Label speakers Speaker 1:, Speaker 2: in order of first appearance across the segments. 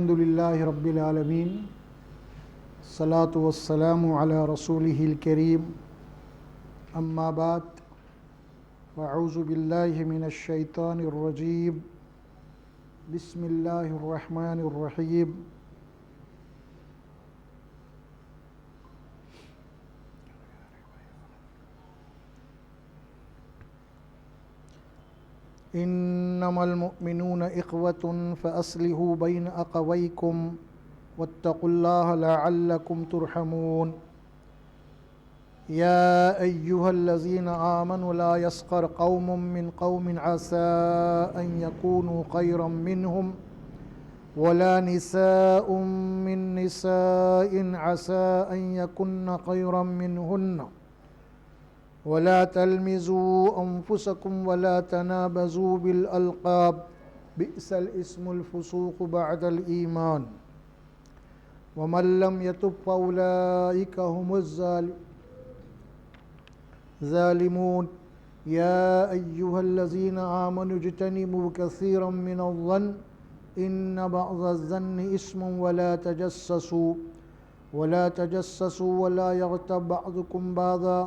Speaker 1: الحمد لله رب العالمين الصلاة والسلام على رسوله الكريم أما بعد فأعوذ بالله من الشيطان الرجيم بسم الله الرحمن الرحيم إنما المؤمنون إخوة فأصلحوا بين أخويكم واتقوا الله لعلكم ترحمون يا أيها الذين آمنوا لا يسخر قوم من قوم عسى أن يكونوا خيرا منهم ولا نساء من نساء عسى أن يكن خيرا منهن ولا تلمزوا أنفسكم ولا تنابزوا بالألقاب بئس الاسم الفسوق بعد الإيمان ومن لم يتب فأولئك هم الظالمون يا أيها الذين آمنوا اجتنبوا كثيرا من الظن إن بعض الظن إثم ولا تجسسوا ولا يغتب بعضكم بعضا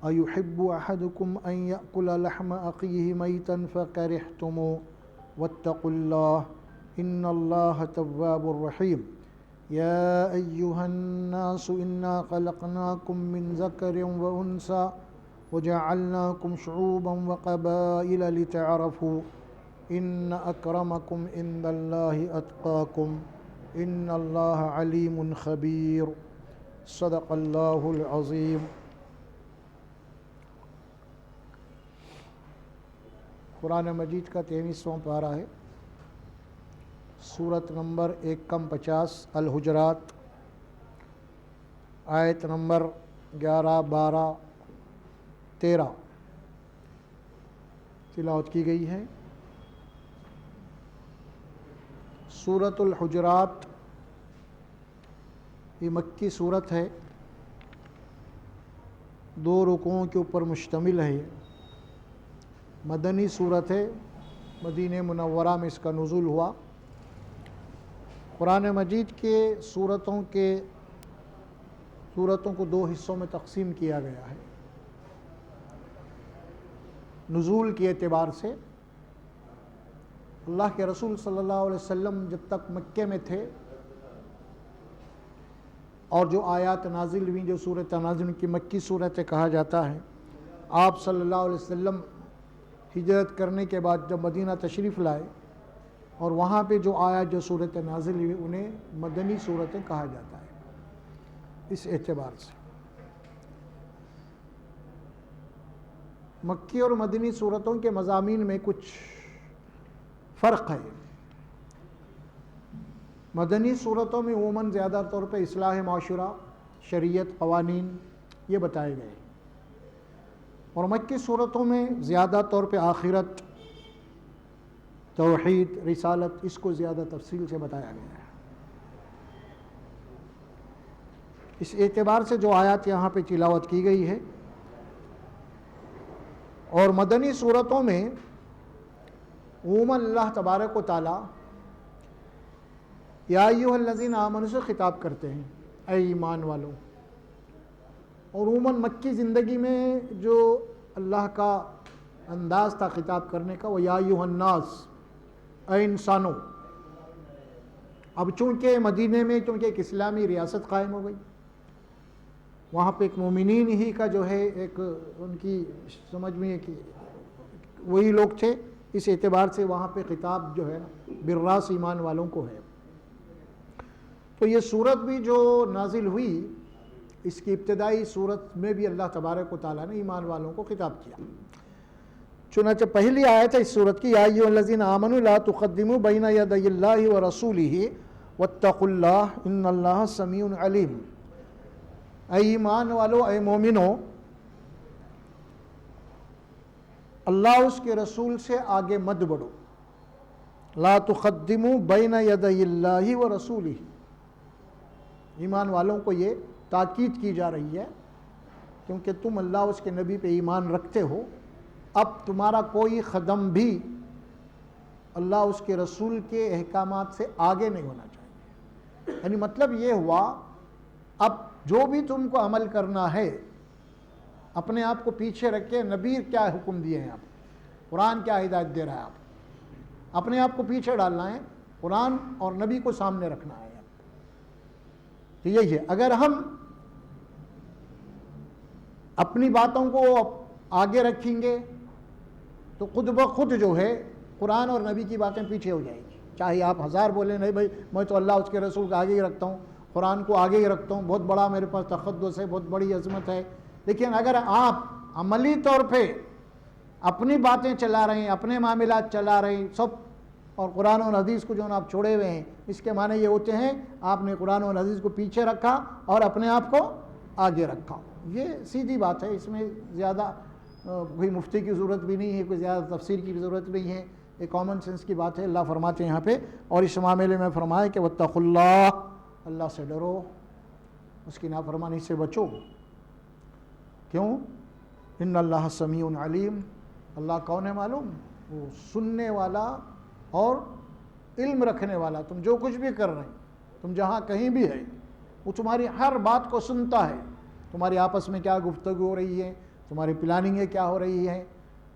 Speaker 1: أيحب أحدكم أن يأكل لحم أخيه ميتا فكرهتموه واتقوا الله إن الله تواب رحيم يا أيها الناس إنا خلقناكم من ذكر وأنثى وجعلناكم شعوبا وقبائل لتعارفوا إن أكرمكم عند الله أتقاكم إن الله عليم خبير صدق الله العظيم. قرآن مجید کا 23واں پارہ ہے، سورت نمبر 150 الحجرات، آیت نمبر 11، 12، 13 تلاوت کی گئی ہے۔ سورت الحجرات یہ مکی صورت ہے، 2 رکوعوں کے اوپر مشتمل ہے، مدنی صورت ہے، مدینہ منورہ میں اس کا نزول ہوا۔ قرآن مجید کے سورتوں کو 2 حصوں میں تقسیم کیا گیا ہے۔ نزول کے اعتبار سے اللہ کے رسول صلی اللہ علیہ وسلم جب تک مکے میں تھے اور جو آیات نازل ہوئیں، جو سورۃ نازل کی مکی صورتیں کہا جاتا ہے، آپ صلی اللہ علیہ وسلم ہجرت کرنے کے بعد جب مدینہ تشریف لائے اور وہاں پہ جو آیات جو صورت نازل ہوئی انہیں مدنی صورتیں کہا جاتا ہے۔ اس اعتبار سے مکی اور مدنی صورتوں کے مضامین میں کچھ فرق ہے۔ مدنی صورتوں میں عموماً زیادہ طور پہ اصلاح معاشرہ، شریعت، قوانین یہ بتائے گئے، اور مکی صورتوں میں زیادہ طور پہ آخرت، توحید، رسالت، اس کو زیادہ تفصیل سے بتایا گیا ہے۔ اس اعتبار سے جو آیات یہاں پہ تلاوت کی گئی ہے، اور مدنی صورتوں میں عموماً اللہ تبارک و تعالیٰ یا ایھا الذین آمنوا سے خطاب کرتے ہیں، اے ایمان والوں، اور عموماً مکی زندگی میں جو اللہ کا انداز تھا خطاب کرنے کا وہ یا ایھا الناس، اے انسانوں۔ اب چونکہ مدینے میں ایک اسلامی ریاست قائم ہو گئی، وہاں پہ ایک مومنین ہی کا جو ہے ایک ان کی سمجھ میں کہ وہی لوگ تھے، اس اعتبار سے وہاں پہ خطاب جو ہے بالراس ایمان والوں کو ہے۔ تو یہ صورت بھی جو نازل ہوئی، اس کی ابتدائی صورت میں بھی اللہ تبارک و تعالیٰ نے ایمان والوں کو خطاب کیا۔ چنانچہ پہلی آیت ہے اس صورت کی، یا ایھا الذین آمنوا لا تقدموا بین یدی اللہ ورسولہ واتقوا اللہ ان اللہ سمیع علیم۔ اے ایمان والو، اے مومنو، اللہ اس کے رسول سے آگے مت بڑھو۔ لا تقدموا بین یدی اللہ ورسولہ، ایمان والوں کو یہ تاکید کی جا رہی ہے، کیونکہ تم اللہ اس کے نبی پہ ایمان رکھتے ہو، اب تمہارا کوئی قدم بھی اللہ اس کے رسول کے احکامات سے آگے نہیں ہونا چاہیے. یعنی مطلب یہ ہوا اب جو بھی تم کو عمل کرنا ہے اپنے آپ کو پیچھے رکھ کے نبی کیا حکم دیے ہیں، آپ قرآن کیا ہدایت دے رہا ہے، آپ اپنے آپ کو پیچھے ڈالنا ہے، قرآن اور نبی کو سامنے رکھنا ہے. تو یہی ہے، اگر ہم اپنی باتوں کو آگے رکھیں گے تو خود بخود جو ہے قرآن اور نبی کی باتیں پیچھے ہو جائیں گی. چاہے آپ ہزار بولیں نہیں بھائی میں تو اللہ اس کے رسول کو آگے ہی رکھتا ہوں، قرآن کو آگے ہی رکھتا ہوں، بہت بڑا میرے پاس تقدس ہے، بہت بڑی عظمت ہے، لیکن اگر آپ عملی طور پہ اپنی باتیں چلا رہے ہیں، اپنے معاملات چلا رہے ہیں سب، اور قرآن اور حدیث کو جو آپ چھوڑے ہوئے ہیں، اس کے معنی یہ ہوتے ہیں آپ نے قرآن اور حدیث کو پیچھے رکھا اور اپنے آپ کو آگے رکھا. یہ سیدھی بات ہے، اس میں زیادہ کوئی مفتی کی ضرورت بھی نہیں ہے، کوئی زیادہ تفسیر کی بھی ضرورت نہیں ہے، یہ کامن سینس کی بات ہے. اللہ فرماتے ہیں یہاں پہ، اور اس معاملے میں فرمائے کہ واتقوا اللہ، اللہ سے ڈرو، اس کی نافرمانی سے بچو. کیوں؟ ان اللہ سمیع علیم، اللہ کون ہے معلوم؟ وہ سننے والا اور علم رکھنے والا. تم جو کچھ بھی کر رہے ہیں، تم جہاں کہیں بھی ہے، وہ تمہاری ہر بات کو سنتا ہے. تمہاری آپس میں کیا گفتگو ہو رہی ہے، تمہاری پلاننگیں کیا ہو رہی ہیں،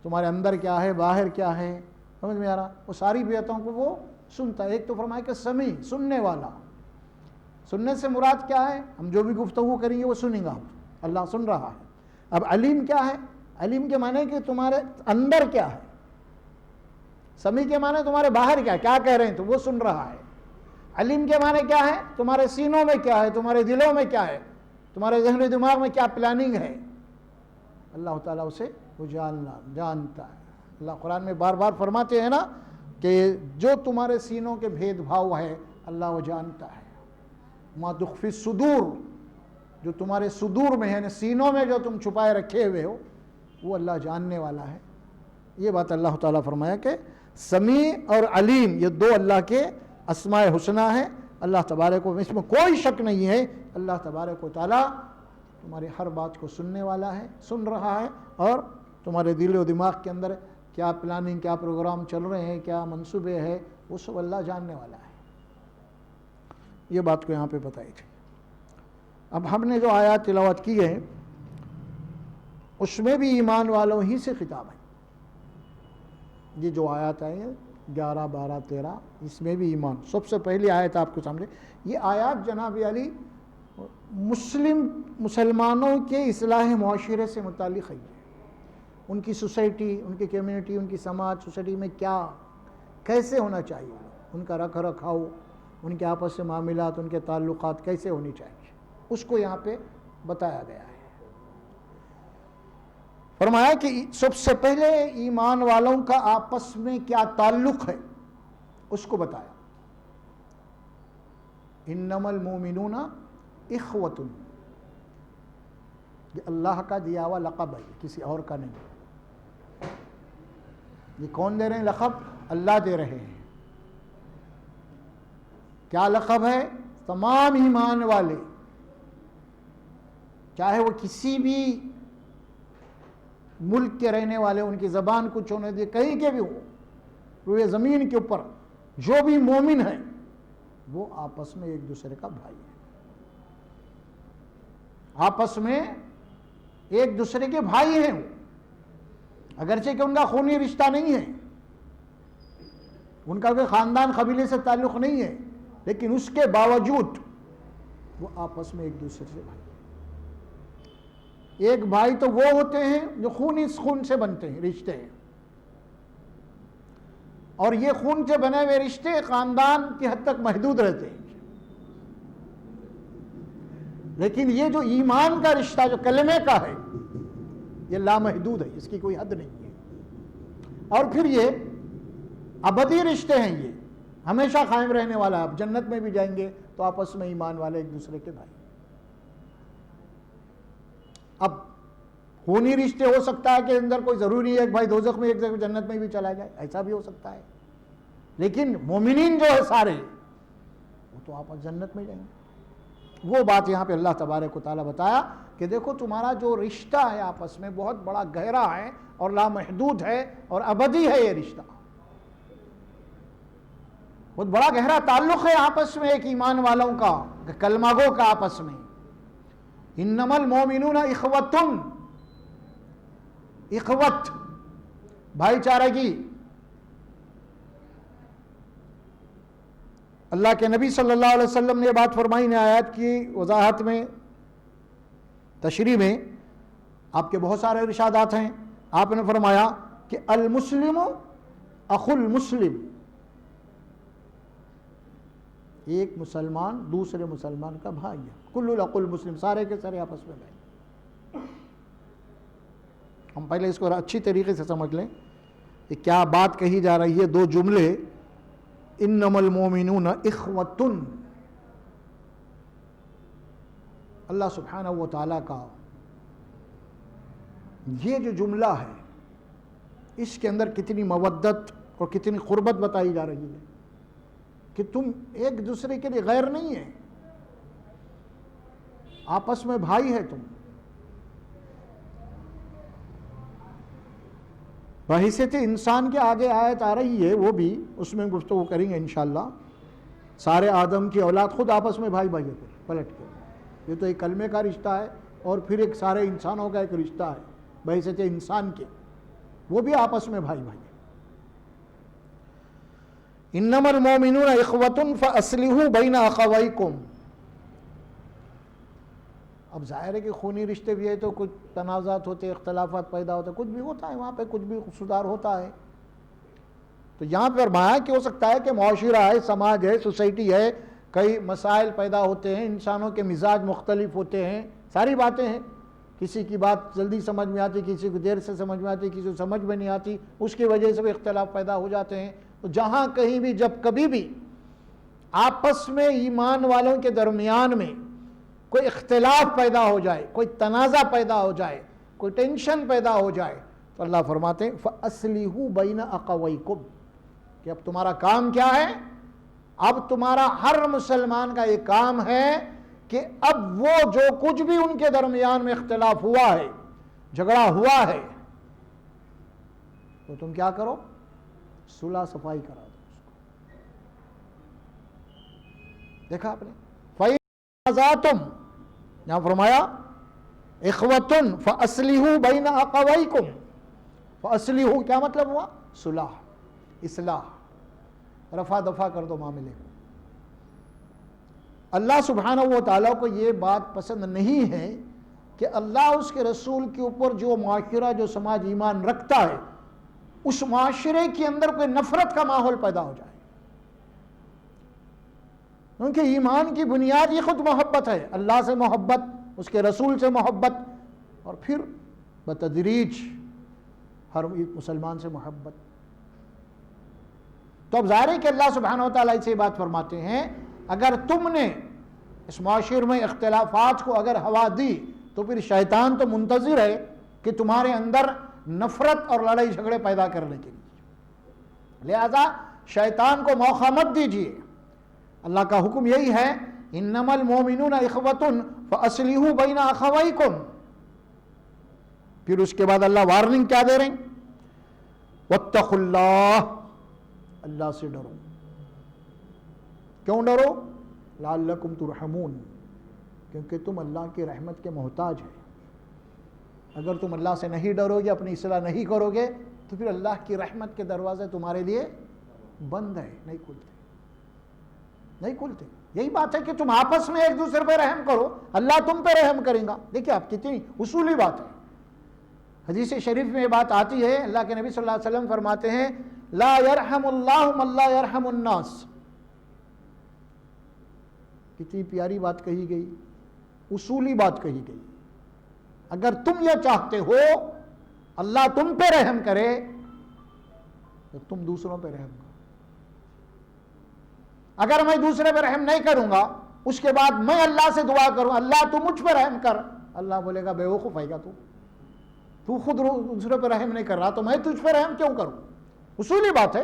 Speaker 1: تمہارے اندر کیا ہے، باہر کیا ہے، سمجھ میں آ رہا؟ وہ ساری باتوں کو وہ سنتا ہے. ایک تو فرمایا کہ سمیع، سننے والا. سننے سے مراد کیا ہے؟ ہم جو بھی گفتگو کریں گے وہ سنیں گا، اللہ سن رہا ہے. اب علیم کیا ہے؟ علیم کے معنی کہ تمہارے اندر کیا ہے. سمیع کے معنی تمہارے باہر کیا ہے، کیا کہہ رہے ہیں تو وہ سن رہا ہے. علیم کے معنی کیا ہے؟ تمہارے سینوں میں کیا ہے، تمہارے دلوں میں کیا ہے، تمہارے ذہن و دماغ میں کیا پلاننگ ہے. اللہ تعالیٰ اسے وہ جانتا ہے. اللہ قرآن میں بار بار فرماتے ہیں نا کہ جو تمہارے سینوں کے بھید بھاؤ ہے اللہ وہ جانتا ہے. ما تخفی الصدور، جو تمہارے صدور میں ہے، سینوں میں جو تم چھپائے رکھے ہوئے ہو، وہ اللہ جاننے والا ہے. یہ بات اللہ تعالیٰ فرمایا کہ سمیع اور علیم یہ دو اللہ کے اسماء حسنی ہیں. اللہ تبارک و اس میں کوئی شک نہیں ہے، اللہ تبارک و تعالیٰ تمہاری ہر بات کو سننے والا ہے، سن رہا ہے، اور تمہارے دل و دماغ کے اندر کیا پلاننگ، کیا پروگرام چل رہے ہیں، کیا منصوبے ہیں، وہ سب اللہ جاننے والا ہے. یہ بات کو یہاں پہ بتائی تھی. اب ہم نے جو آیات تلاوت کی ہے اس میں بھی ایمان والوں ہی سے خطاب ہے. یہ جو آیات آئی ہیں 11، 12، 13، اس میں بھی ایمان. سب سے پہلی آیت آپ کو سامنے، یہ آیات جناب علی مسلمانوں کے اصلاح معاشرے سے متعلق ہے. ان کی سوسائٹی، ان کی کمیونٹی، ان کی سماج سوسائٹی میں کیا کیسے ہونا چاہیے، ان کا رکھ رکھاؤ، ان کے آپس سے معاملات، ان کے تعلقات کیسے ہونی چاہیے، اس کو یہاں پہ بتایا گیا ہے. فرمایا کہ سب سے پہلے ایمان والوں کا آپس میں کیا تعلق ہے اس کو بتایا. انما المومنون اخوۃ، یہ اللہ کا دیا ہوا لقب ہے، کسی اور کا نہیں. یہ کون دے رہے ہیں لقب؟ اللہ دے رہے ہیں. کیا لقب ہے؟ تمام ایمان والے، چاہے وہ کسی بھی ملک کے رہنے والے، ان کی زبان کچھ ہونے دے، کہیں کے بھی ہو، روئے زمین کے اوپر جو بھی مومن ہے وہ آپس میں ایک دوسرے کا بھائی ہے. آپس میں ایک دوسرے کے بھائی ہیں وہ، اگرچہ کہ ان کا خونی رشتہ نہیں ہے، ان کا کوئی خاندان قبیلے سے تعلق نہیں ہے، لیکن اس کے باوجود وہ آپس میں ایک دوسرے سے بھائی. ایک بھائی تو وہ ہوتے ہیں جو خون سے بنتے ہیں، رشتے ہیں، اور یہ خون سے بنے ہوئے رشتے خاندان کی حد تک محدود رہتے ہیں. لیکن یہ جو ایمان کا رشتہ جو کلمے کا ہے یہ لامحدود ہے، اس کی کوئی حد نہیں ہے. اور پھر یہ ابدی رشتے ہیں، یہ ہمیشہ قائم رہنے والا. آپ جنت میں بھی جائیں گے تو آپس میں ایمان والے ایک دوسرے کے بھائی. اب خونی رشتے ہو سکتا ہے کہ اندر کوئی ضروری ہے ایک بھائی دوزخ میں ایک جنت میں بھی چلا جائے، ایسا بھی ہو سکتا ہے، لیکن مومنین جو ہے سارے وہ تو آپس جنت میں جائیں گے. وہ بات یہاں پہ اللہ تبارک و تعالیٰ بتایا کہ دیکھو تمہارا جو رشتہ ہے آپس میں بہت بڑا گہرا ہے اور لامحدود ہے اور ابدی ہے یہ رشتہ. بہت بڑا گہرا تعلق ہے آپس میں ایک ایمان والوں کا، کلمہ گو کا آپس میں. انما المومنون اخوتن، اخوت بھائی چارگی. اللہ کے نبی صلی اللہ علیہ وسلم نے یہ بات فرمائی نے آیات کی وضاحت میں، تشریح میں. آپ کے بہت سارے ارشادات ہیں. آپ نے فرمایا کہ المسلم اخو المسلم، ایک مسلمان دوسرے مسلمان کا بھائی ہے. کل اخو المسلم، سارے کے سارے آپس میں بھائی. ہم پہلے اس کو اچھی طریقے سے سمجھ لیں کہ کیا بات کہی جا رہی ہے. دو جملے، انما المومنون اخوتن، اللہ سبحانہ و تعالیٰ کا یہ جو جملہ ہے اس کے اندر کتنی مودت اور کتنی قربت بتائی جا رہی ہے کہ تم ایک دوسرے کے لیے غیر نہیں ہے، آپس میں بھائی ہے. تم بحیثیت انسان کے آگے آیت آ رہی ہے، وہ بھی اس میں گفتگو کریں گے انشاءاللہ. سارے آدم کی اولاد خود آپس میں بھائی بھائی ہے پلٹ کے. یہ تو ایک کلمے کا رشتہ ہے اور پھر ایک سارے انسانوں کا ایک رشتہ ہے بحیثیت انسان کے، وہ بھی آپس میں بھائی بھائی. انما المومنون اخوۃ فاصلحوا بین اخویکم. اب ظاہر ہے کہ خونی رشتے بھی ہے تو کچھ تنازعات ہوتے، اختلافات پیدا ہوتے، کچھ بھی ہوتا ہے وہاں پہ، کچھ بھی سدھار ہوتا ہے. تو یہاں پر فرمایا کہ ہو سکتا ہے کہ معاشرہ ہے، سماج ہے، سوسائٹی ہے، کئی مسائل پیدا ہوتے ہیں، انسانوں کے مزاج مختلف ہوتے ہیں، ساری باتیں ہیں. کسی کی بات جلدی سمجھ میں آتی، کسی کو دیر سے سمجھ میں آتی، کسی کو سمجھ میں نہیں آتی، اس کی وجہ سے بھی اختلاف پیدا ہو جاتے ہیں. تو جہاں کہیں بھی جب کبھی بھی آپس میں ایمان والوں کے درمیان میں کوئی اختلاف پیدا ہو جائے، کوئی تنازع پیدا ہو جائے، کوئی ٹینشن پیدا ہو جائے، تو اللہ فرماتے ہیں فَأَصْلِحُوا بَيْنَ أَخَوَيْكُمْ، کہ اب تمہارا کام کیا ہے؟ اب تمہارا ہر مسلمان کا یہ کام ہے کہ اب وہ جو کچھ بھی ان کے درمیان میں اختلاف ہوا ہے، جھگڑا ہوا ہے، تو تم کیا کرو؟ صلح صفائی کرا دو اس کو. دیکھا آپ نے؟ فَإِنْ تَنَازَعْتُمْ، یہاں فرمایا اخوتن فاصلحوا بین اخویکم. فاصلحوا کیا مطلب ہوا؟ صلح، اصلاح، رفع دفع کر دو معاملے. اللہ سبحانہ و تعالیٰ کو یہ بات پسند نہیں ہے کہ اللہ اس کے رسول کے اوپر جو معاشرہ، جو سماج ایمان رکھتا ہے، اس معاشرے کے اندر کوئی نفرت کا ماحول پیدا ہو جائے. کیونکہ ایمان کی بنیاد یہ خود محبت ہے، اللہ سے محبت، اس کے رسول سے محبت، اور پھر بتدریج ہر مسلمان سے محبت. تو اب ظاہر ہے کہ اللہ سبحانہ وتعالیٰ سے بات فرماتے ہیں اگر تم نے اس معاشرے میں اختلافات کو اگر ہوا دی تو پھر شیطان تو منتظر ہے کہ تمہارے اندر نفرت اور لڑائی جھگڑے پیدا کرنے کے لیے. لہذا شیطان کو موقع مت دیجیے. اللہ کا حکم یہی ہے انما المومنون اخوۃ فاصلحوا بین اخویکم. پھر اس کے بعد اللہ وارننگ کیا دے رہے ہیں؟ واتقوا اللہ، اللہ سے ڈرو. کیوں ڈرو؟ لعلکم ترحمون، کیونکہ تم اللہ کی رحمت کے محتاج ہیں. اگر تم اللہ سے نہیں ڈرو گے، اپنی اصلاح نہیں کرو گے، تو پھر اللہ کی رحمت کے دروازے تمہارے لیے بند ہیں، نہیں کھلتے، نہیں کھلتے. یہی بات ہے کہ تم آپس میں ایک دوسرے پہ رحم کرو، اللہ تم پہ رحم کرے گا. دیکھیں آپ کتنی اصولی بات ہے. حدیث شریف میں یہ بات آتی ہے، اللہ کے نبی صلی اللہ علیہ وسلم فرماتے ہیں لا یرحم اللہ من لا یرحم الناس. کتنی پیاری بات کہی گئی، اصولی بات کہی گئی. اگر تم یہ چاہتے ہو اللہ تم پہ رحم کرے تو تم دوسروں پہ رحم کرو. اگر میں دوسرے پہ رحم نہیں کروں گا، اس کے بعد میں اللہ سے دعا کروں اللہ تو مجھ پہ رحم کر، اللہ بولے گا بیوقوف ہے گا تو خود دوسرے پہ رحم نہیں کر رہا تو میں تجھ پہ رحم کیوں کروں. اصولی بات ہے.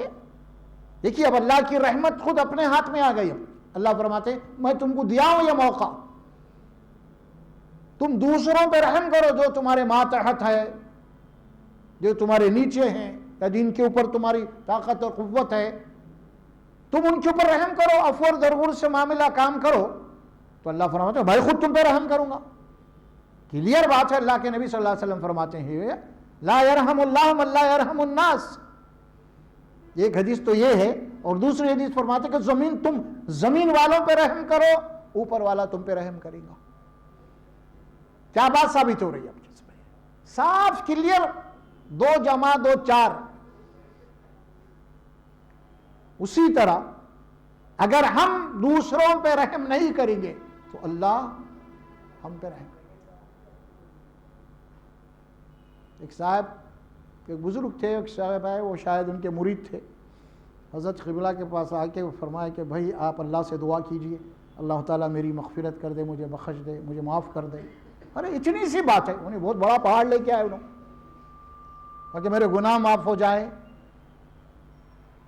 Speaker 1: دیکھیے اب اللہ کی رحمت خود اپنے ہاتھ میں آ گئی. اللہ فرماتے ہیں میں تم کو دیا ہوں یہ موقع، تم دوسروں پہ رحم کرو جو تمہارے ماتحت ہے، جو تمہارے نیچے ہیں یا جن کے اوپر تمہاری طاقت اور قوت ہے. تم ان کے اوپر رحم کرو، عفو اور درگزر سے معاملہ کام کرو، تو اللہ فرماتے ہیں بھائی خود تم پہ رحم کروں گا. کلیئر بات ہے. اللہ کے نبی صلی اللہ علیہ وسلم فرماتے ہیں لا یرحم اللہ من لا یرحم الناس. ایک حدیث تو یہ ہے، اور دوسری حدیث فرماتے ہیں کہ تم زمین والوں پہ رحم کرو، اوپر والا تم پہ رحم کرے گا. کیا بات ثابت ہو رہی ہے؟ صاف کلیئر، 2 جمع 2 4. اسی طرح اگر ہم دوسروں پہ رحم نہیں کریں گے تو اللہ ہم پہ رحم کرے گا. ایک صاحب، ایک بزرگ تھے، ایک صاحب آئے، وہ شاید ان کے مرید تھے. حضرت قبلہ کے پاس آ کے فرمایا کہ بھائی آپ اللہ سے دعا کیجئے، اللہ تعالیٰ میری مغفرت کر دے، مجھے بخش دے، مجھے معاف کر دے. ارے اتنی سی بات ہے. انہیں بہت بڑا پہاڑ لے کے آئے انہوں کہ میرے گناہ معاف ہو جائیں،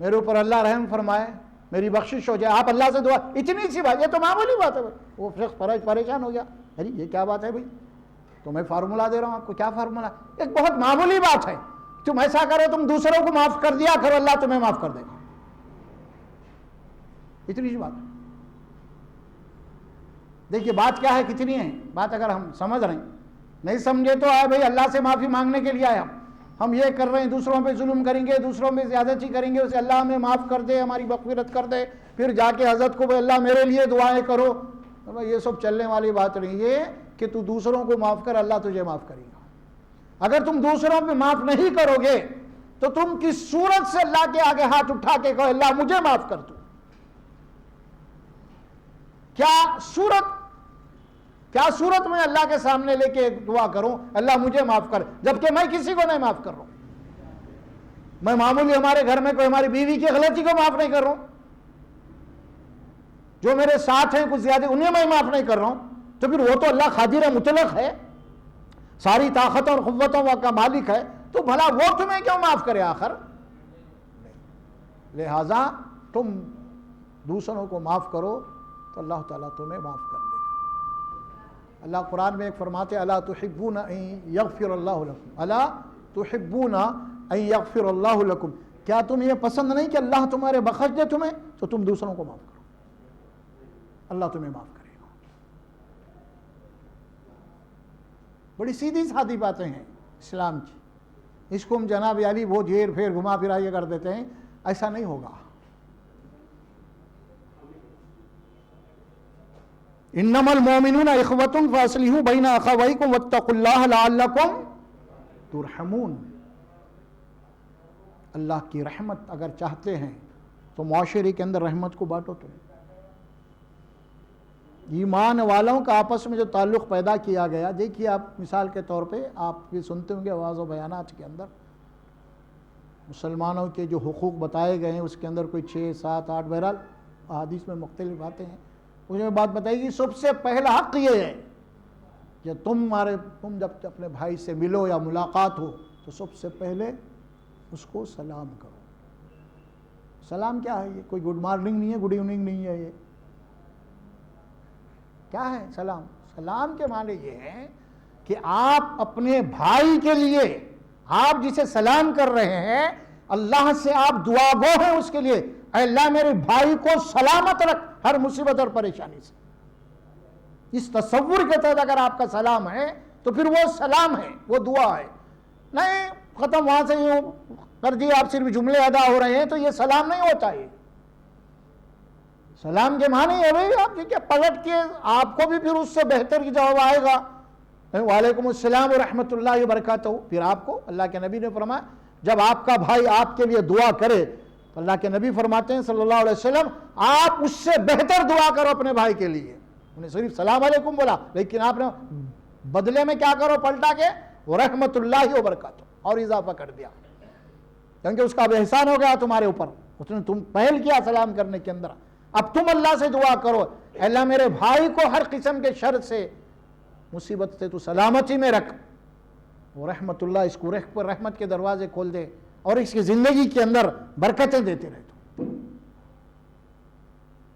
Speaker 1: میرے اوپر اللہ رحم فرمائے، میری بخشش ہو جائے. آپ اللہ سے دعا، اتنی سی بات، یہ تو معمولی بات ہے. وہ شخص پریشان ہو گیا، ارے یہ کیا بات ہے بھائی؟ تو میں فارمولہ دے رہا ہوں آپ کو. کیا فارمولہ؟ ایک بہت معمولی بات ہے. تم ایسا کرو، تم دوسروں کو معاف کر دیا کرو، اللہ تمہیں معاف کر دے گا. اتنی سی بات ہے. دیکھیے بات کیا ہے، کتنی ہے بات. اگر ہم سمجھ رہے ہیں، نہیں سمجھے تو آئے بھائی اللہ سے معافی مانگنے کے لیے آئے. ہم یہ کر رہے ہیں، دوسروں پہ ظلم کریں گے، دوسروں پہ زیادتی کریں گے، اسے اللہ ہمیں معاف کر دے، ہماری مغفرت کر دے. پھر جا کے حضرت کو بھائی اللہ میرے لیے دعائیں کرو. یہ سب چلنے والی بات نہیں ہے کہ تو دوسروں کو معاف کر، اللہ تجھے معاف کرے گا. اگر تم دوسروں پہ معاف نہیں کرو گے تو تم کس صورت سے اللہ کے آگے ہاتھ اٹھا کے کہو اللہ مجھے معاف کر دو؟ کیا صورت میں اللہ کے سامنے لے کے دعا کروں اللہ مجھے معاف کر، جبکہ میں کسی کو نہیں معاف کر رہا ہوں؟ میں معمولی ہمارے گھر میں کوئی ہماری بیوی کی غلطی کو معاف نہیں کر رہا ہوں، جو میرے ساتھ ہیں کچھ زیادہ انہیں میں معاف نہیں کر رہا ہوں. تو پھر وہ تو اللہ قادر مطلق ہے، ساری طاقتوں اور قوتوں کا مالک ہے، تو بھلا وہ تمہیں کیوں معاف کرے آخر؟ لہذا تم دوسروں کو معاف کرو تو اللہ تعالیٰ تمہیں معاف کر دے گا. اللہ قرآن میں ایک فرماتے الا تحبون ان یغفر اللہ لکم، الا تحبون ان یغفر اللہ لکم، کیا تمہیں یہ پسند نہیں کہ اللہ تمہارے بخش دے تمہیں؟ تو تم دوسروں کو معاف کرو، اللہ تمہیں معاف کرے گا. بڑی سیدھی سادی باتیں ہیں اسلام کی. اس کو ہم جناب علی وہ جھیر پھیر گھما پھرا یہ کر دیتے ہیں. ایسا نہیں ہوگا. انما المؤمنون اخوۃ فاصلحوا بین اخویکم واتقوا اللہ لعلکم ترحمون. اللہ کی رحمت اگر چاہتے ہیں تو معاشرے کے اندر رحمت کو بانٹو. تم ایمان والوں کا آپس میں جو تعلق پیدا کیا گیا، دیکھیے آپ مثال کے طور پہ آپ یہ سنتے ہوں گے آواز و بیانات کے اندر مسلمانوں کے جو حقوق بتائے گئے ہیں اس کے اندر کوئی 6 7 8 بہرحال احادیث میں مختلف باتیں ہیں. اس میں بات بتائی گی سب سے پہلا حق یہ ہے کہ تم جب اپنے بھائی سے ملو یا ملاقات ہو تو سب سے پہلے اس کو سلام کرو. سلام کیا ہے؟ یہ کوئی گڈ مارننگ نہیں ہے، گڈ ایوننگ نہیں ہے. یہ کیا ہے سلام؟ سلام کے معنی یہ ہے کہ آپ اپنے بھائی کے لیے، آپ جسے سلام کر رہے ہیں، اللہ سے آپ دعا گو ہیں اس کے لیے، اے اللہ میرے بھائی کو سلامت رکھ ہر مصیبت اور پریشانی سے. اس تصور کے تحت اگر آپ کا سلام ہے تو پھر وہ سلام ہے، وہ دعا ہے. نہیں ختم وہاں سے یوں کر دی آپ صرف جملے ادا ہو رہے ہیں تو یہ سلام نہیں ہوتا ہے. سلام کے معنی ہے بھائی آپ دیکھیں پلٹ کے آپ کو بھی پھر اس سے بہتر کی جواب آئے گا وعلیکم السلام ورحمۃ اللہ وبرکاتہ. پھر آپ کو اللہ کے نبی نے فرمایا جب آپ کا بھائی آپ کے لیے دعا کرے تو اللہ کے نبی فرماتے ہیں صلی اللہ علیہ وسلم آپ اس سے بہتر دعا کرو اپنے بھائی کے لیے. انہیں صرف سلام علیکم بولا لیکن آپ نے بدلے میں کیا کرو پلٹا کے ورحمۃ اللہ وبرکاتہ اور اضافہ کر دیا، کیونکہ اس کا اب احسان ہو گیا تمہارے اوپر، اس نے تم پہل کیا سلام کرنے کے اندر. اب تم اللہ سے دعا کرو اللہ میرے بھائی کو ہر قسم کے شر سے مصیبت سے تو سلامتی میں رکھ، اور رحمت اللہ اس کو رخ پر رحمت کے دروازے کھول دے اور اس کی زندگی کے اندر برکتیں دیتے رہے. تو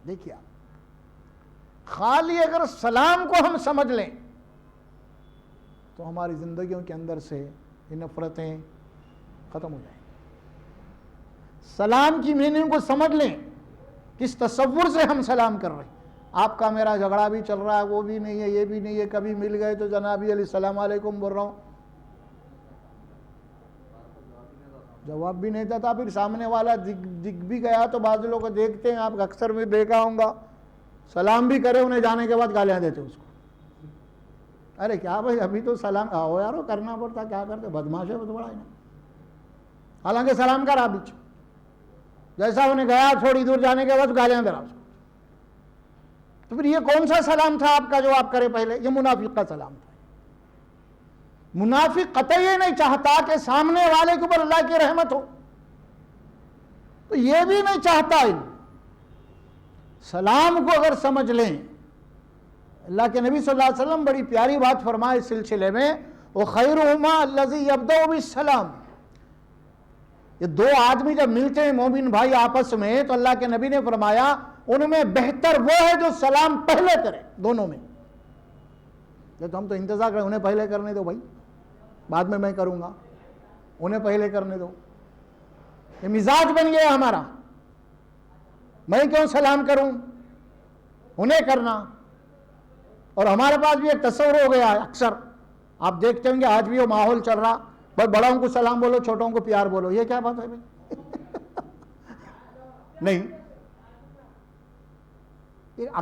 Speaker 1: دیکھیے خالی اگر سلام کو ہم سمجھ لیں تو ہماری زندگیوں کے اندر سے یہ نفرتیں ختم ہو جائیں. سلام کی میننگ کو سمجھ لیں کس تصور سے ہم سلام کر رہے ہیں. آپ کا میرا جھگڑا بھی چل رہا ہے, وہ بھی نہیں ہے, یہ بھی نہیں ہے, کبھی مل گئے تو جناب علی السلام علیکم بول رہا ہوں, جواب بھی نہیں تھا. پھر سامنے والا دکھ بھی گیا تو بعض لوگ دیکھتے ہیں, آپ اکثر میں دیکھا ہوں گا, سلام بھی کرے, انہیں جانے کے بعد گالیاں دیتے اس کو. ارے کیا بھائی, ابھی تو سلام آؤ یار, کرنا پڑتا, کیا کرتے, بدماش ہے تو بڑا ہے نا. حالانکہ سلام کرا بیچ, جیسا انہیں گیا تھوڑی دور جانے کے بعد گالیاں دے رہا اس کو. تو پھر یہ کون سا سلام تھا آپ کا جو آپ کرے پہلے؟ یہ منافق کا سلام تھا. منافق قطعی یہ نہیں چاہتا کہ سامنے والے کے اوپر اللہ کی رحمت ہو, تو یہ بھی نہیں چاہتا. سلام کو اگر سمجھ لیں, اللہ کے نبی صلی اللہ علیہ وسلم بڑی پیاری بات فرمائے اس سلسلے میں, وَخَيْرُهُمَا الَّذِي يَبْدَأُ بِالسَّلَامِ. یہ دو آدمی جب ملتے ہیں مومن بھائی آپس میں, تو اللہ کے نبی نے فرمایا ان میں بہتر وہ ہے جو سلام پہلے کرے. دونوں میں تو ہم تو انتظار کریں, انہیں پہلے کرنے دو بھائی, بعد میں کروں گا, انہیں پہلے کرنے دو. یہ مزاج بن گیا ہمارا, میں کیوں سلام کروں, انہیں کرنا. اور ہمارے پاس بھی ایک تصور ہو گیا ہے, اکثر آپ دیکھتے ہوں گے آج بھی وہ ماحول چل رہا, بھائی بڑوں کو سلام بولو, چھوٹوں کو پیار بولو. یہ کیا بات ہے بھائی؟ نہیں,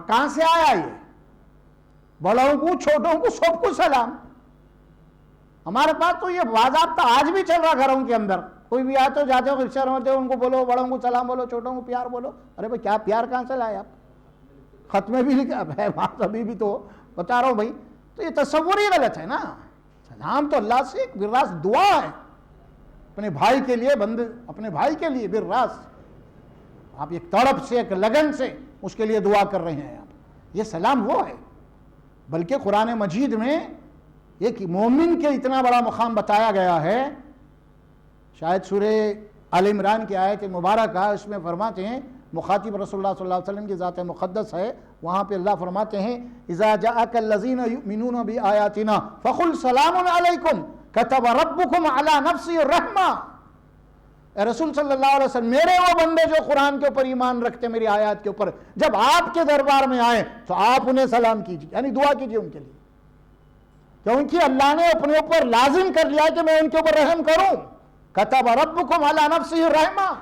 Speaker 1: کہاں سے آیا یہ؟ بڑوں کو, چھوٹوں کو, سب کو سلام. ہمارے پاس تو یہ باضابطہ آج بھی چل رہا گھروں کے اندر. کوئی بھی آتے ہو, جاتے ہو, رشتے ہوتے ہو, ان کو بولو, بڑوں کو سلام بولو, چھوٹوں کو پیار بولو. ارے بھائی کیا پیار کہاں سے لائے آپ؟ خط میں بھی لکھا ہے, بات ابھی بھی تو بتا رہا ہوں بھائی. تو یہ تصور ہی غلط ہے نا. سلام تو اللہ سے ایک براس دعا ہے, اپنے بھائی کے لیے, بندے اپنے بھائی کے لیے براس, آپ ایک تڑپ سے, ایک لگن سے اس کے لیے دعا کر رہے ہیں آپ. یہ سلام وہ ہے. بلکہ قرآن مجید میں ایک مومن کے اتنا بڑا مقام بتایا گیا ہے, شاید سورہ آل عمران کی آیت مبارکہ, اس میں فرماتے ہیں, مخاطب رسول اللہ صلی اللہ علیہ وسلم کی ذات مقدس ہے, وہاں پہ اللہ فرماتے ہیں, اذا جاءک الذین یؤمنون بآیاتنا فقل سلام علیکم کتب ربکم علی نفسہ الرحمہ. اے رسول صلی اللہ علیہ وسلم, میرے وہ بندے جو قرآن کے اوپر ایمان رکھتے, میری آیات کے اوپر, جب آپ کے دربار میں آئیں تو آپ انہیں سلام کیجیے, یعنی دعا کیجیے ان کے لیے, کیونکہ اللہ نے اپنے اوپر لازم کر لیا کہ میں ان کے اوپر رحم کروں. کتب ربکم علی نفسہ الرحمہ,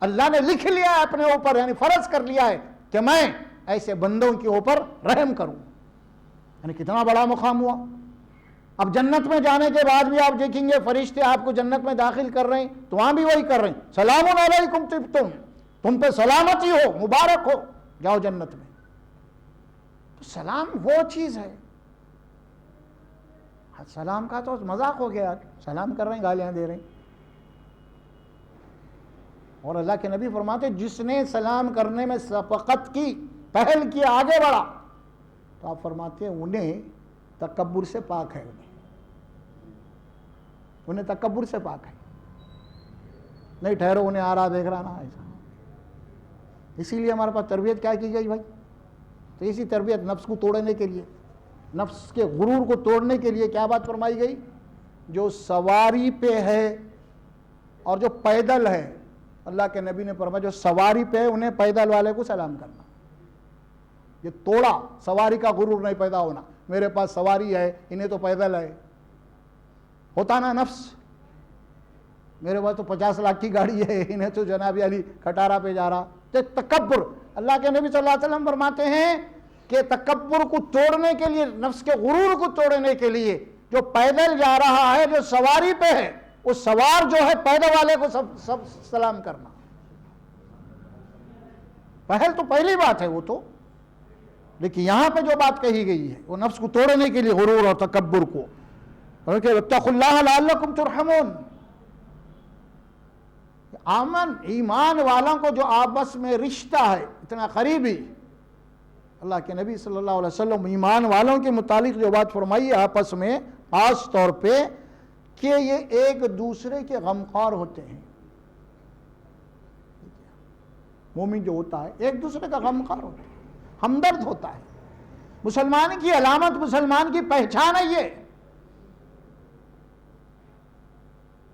Speaker 1: اللہ نے لکھ لیا ہے اپنے اوپر, یعنی فرض کر لیا ہے کہ میں ایسے بندوں کے اوپر رحم کروں. یعنی کتنا بڑا مقام ہوا. اب جنت میں جانے کے بعد بھی آپ دیکھیں گے فرشتے آپ کو جنت میں داخل کر رہے ہیں, تو وہاں بھی وہی کر رہے ہیں, سلام علیکم طبتم, تم پہ سلامتی ہو, مبارک ہو, جاؤ جنت میں. تو سلام وہ چیز ہے. سلام کا تو مذاق ہو گیا, سلام کر رہے ہیں, گالیاں دے رہے ہیں. اور اللہ کے نبی فرماتے جس نے سلام کرنے میں سبقت کی, پہل کی, آگے بڑھا, تو آپ فرماتے ہیں انہیں تکبر سے پاک ہے. انہیں تکبر سے پاک ہے. نہیں ٹھہرو, انہیں آ رہا دیکھ رہا نا ایسا. اسی لیے ہمارے پاس تربیت کیا کی گئی بھائی؟ تو اسی تربیت نفس کو توڑنے کے لیے, نفس کے غرور کو توڑنے کے لیے کیا بات فرمائی گئی؟ جو سواری پہ ہے اور جو پیدل ہے, اللہ کے نبی نے فرمایا جو سواری پہ ہے انہیں پیدل والے کو سلام کرنا. یہ توڑا, سواری کا غرور نہیں پیدا ہونا, میرے پاس سواری ہے, انہیں تو پیدل ہے. ہوتا نا نفس, میرے پاس تو 50 لاکھ کی گاڑی ہے, انہیں تو جناب علی کھٹارا پہ جا رہا. تو تکبر, اللہ کے نبی صلی اللہ علیہ وسلم فرماتے ہیں کہ تکبر کو توڑنے کے لیے, نفس کے غرور کو توڑنے کے لیے, جو پیدل جا رہا ہے, جو سواری پہ ہے, اس سوار جو ہے پیدل والے کو سب سلام کرنا. پہل تو پہلی بات ہے وہ تو, لیکن یہاں پہ جو بات کہی گئی ہے وہ نفس کو توڑنے کے لیے, غرور اور تکبر کو. واتقوا اللہ لعلکم ترحمون. آمن, ایمان والوں کو جو آپس میں رشتہ ہے اتنا قریبی, اللہ کے نبی صلی اللہ علیہ وسلم ایمان والوں کے متعلق جو بات فرمائی ہے آپس میں, خاص طور پہ کہ یہ ایک دوسرے کے غمخوار ہوتے ہیں. مومن جو ہوتا ہے ایک دوسرے کا غمخوار ہوتا ہے, ہمدرد ہوتا ہے. مسلمان کی علامت, مسلمان کی پہچان ہے یہ.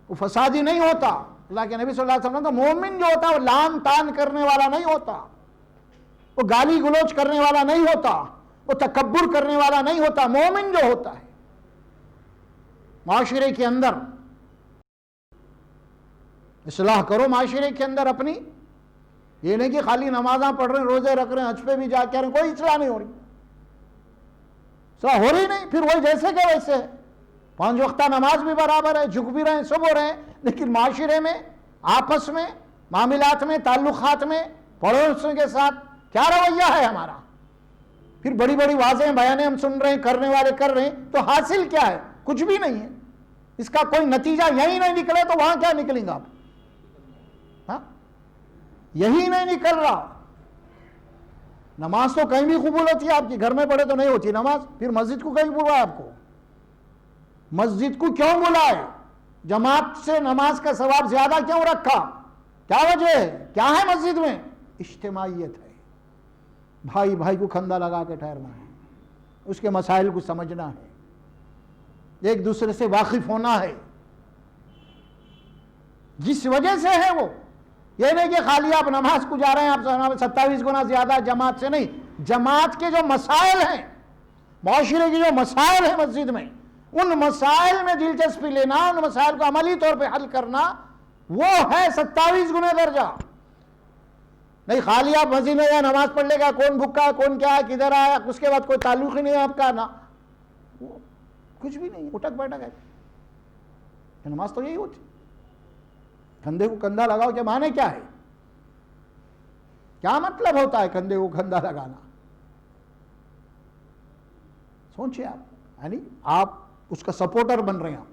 Speaker 1: وہ فسادی نہیں ہوتا. اللہ کے نبی صلی اللہ علیہ وسلم تو مومن جو ہوتا ہے وہ لان تان کرنے والا نہیں ہوتا. وہ گالی گلوچ کرنے والا نہیں ہوتا، وہ تکبر کرنے والا نہیں ہوتا۔ مومن جو ہوتا ہے معاشرے کے اندر اصلاح کرو، معاشرے کے اندر اپنی، یہ نہیں کہ خالی نمازاں پڑھ رہے ہیں، روزے رکھ رہے ہیں، حج پہ بھی جا کے رہے ہیں، کوئی اصلاح نہیں ہو رہی، اصلاح ہو رہی نہیں، پھر وہی جیسے کہ ویسے ہے۔ 5 وقتہ نماز بھی برابر ہے، جھک بھی رہے ہیں، سب ہو رہے ہیں، لیکن معاشرے میں، آپس میں، معاملات میں، تعلقات میں، پڑوسیوں کے ساتھ کیا رویہ ہے ہمارا؟ پھر بڑی بڑی واضح بیانیں ہم سن رہے ہیں، کرنے والے کر رہے ہیں، تو حاصل کیا ہے؟ کچھ بھی نہیں ہے۔ اس کا کوئی نتیجہ یہی نہیں نکلے تو وہاں کیا نکلیں گا آپ؟ ہاں، یہی نہیں نکل رہا۔ نماز تو کہیں بھی قبول ہوتی ہے آپ کی، گھر میں پڑھے تو نہیں ہوتی نماز، پھر مسجد کو کہیں بلائے آپ کو؟ مسجد کو کیوں بلائے؟ جماعت سے نماز کا ثواب زیادہ کیوں رکھا؟ کیا وجہ ہے؟ کیا ہے مسجد میں؟ اجتماعیت ہے، بھائی بھائی کو کھندا لگا کے ٹھہرنا ہے، اس کے مسائل کو سمجھنا ہے، ایک دوسرے سے واقف ہونا ہے۔ جس وجہ سے ہے وہ، یہ نہیں کہ خالی آپ نماز کو جا رہے ہیں، آپ 27 گنا زیادہ جماعت سے نہیں، جماعت کے جو مسائل ہیں، معاشرے کے جو مسائل ہیں مسجد میں، ان مسائل میں دلچسپی لینا، ان مسائل کو عملی طور پہ حل کرنا، وہ ہے 27 گنا درجہ۔ نہیں خالی آپ مسجد میں جائیں، نماز پڑھ لے گا، کون بھوکا ہے، کون کیا ہے، کدھر آیا، اس کے بعد کوئی تعلق ہی نہیں ہے آپ کا، نہ کچھ بھی نہیں، اٹک بیٹھک ہے۔ نماز تو یہی ہوتی، کندھے کو کندھا لگاؤ کے معنی کیا ہے؟ کیا مطلب ہوتا ہے کندھے کو کندھا لگانا؟ سوچئے آپ، یعنی آپ اس کا سپورٹر بن رہے ہیں، آپ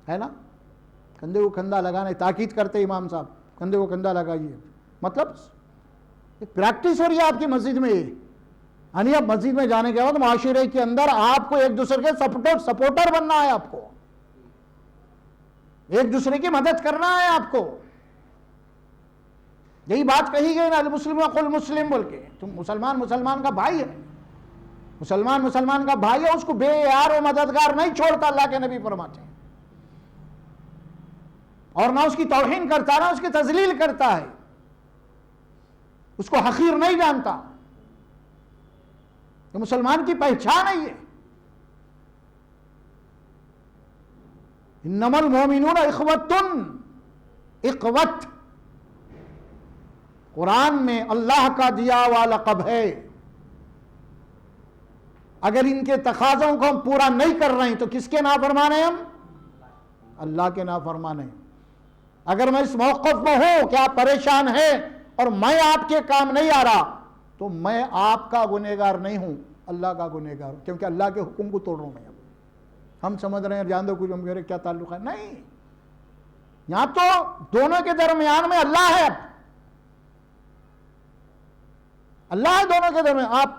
Speaker 1: ہے نا؟ کندھے کو کندھا لگانے تاکید کرتے امام صاحب، کندھے کو کندھا لگائیے، مطلب پریکٹس ہو رہی ہے آپ کی مسجد میں۔ یعنی اب مسجد میں جانے کے بعد معاشرے کے اندر آپ کو ایک دوسرے کے سپورٹر بننا ہے، آپ کو ایک دوسرے کی مدد کرنا ہے، آپ کو یہی بات کہی گئی نا، المسلم قل مسلم بول کے، تم مسلمان کا بھائی ہے، مسلمان کا بھائی ہے، اس کو بے یار و مددگار نہیں چھوڑتا، اللہ کے نبی فرماتے ہیں، اور نہ اس کی توہین کرتا، نہ اس کی تذلیل کرتا ہے، اس کو حقیر نہیں جانتا۔ یہ مسلمان کی پہچان ہے، یہ انما المؤمنون اخوۃ، اخوت قرآن میں اللہ کا دیا ہوا لقب ہے۔ اگر ان کے تقاضوں کو ہم پورا نہیں کر رہے ہیں تو کس کے نافرمان ہیں ہم؟ اللہ کے نافرمان ہیں۔ اگر میں اس موقف میں ہوں کہ آپ پریشان ہیں اور میں آپ کے کام نہیں آ رہا، تو میں آپ کا گنہگار نہیں ہوں، اللہ کا گنہگار ہوں، کیونکہ اللہ کے حکم کو توڑ رہا ہوں میں۔ ہم سمجھ رہے ہیں جان دو کچھ، میرے کیا تعلق ہے؟ نہیں، یہاں تو دونوں کے درمیان میں اللہ ہے، اللہ ہے دونوں کے درمیان۔ آپ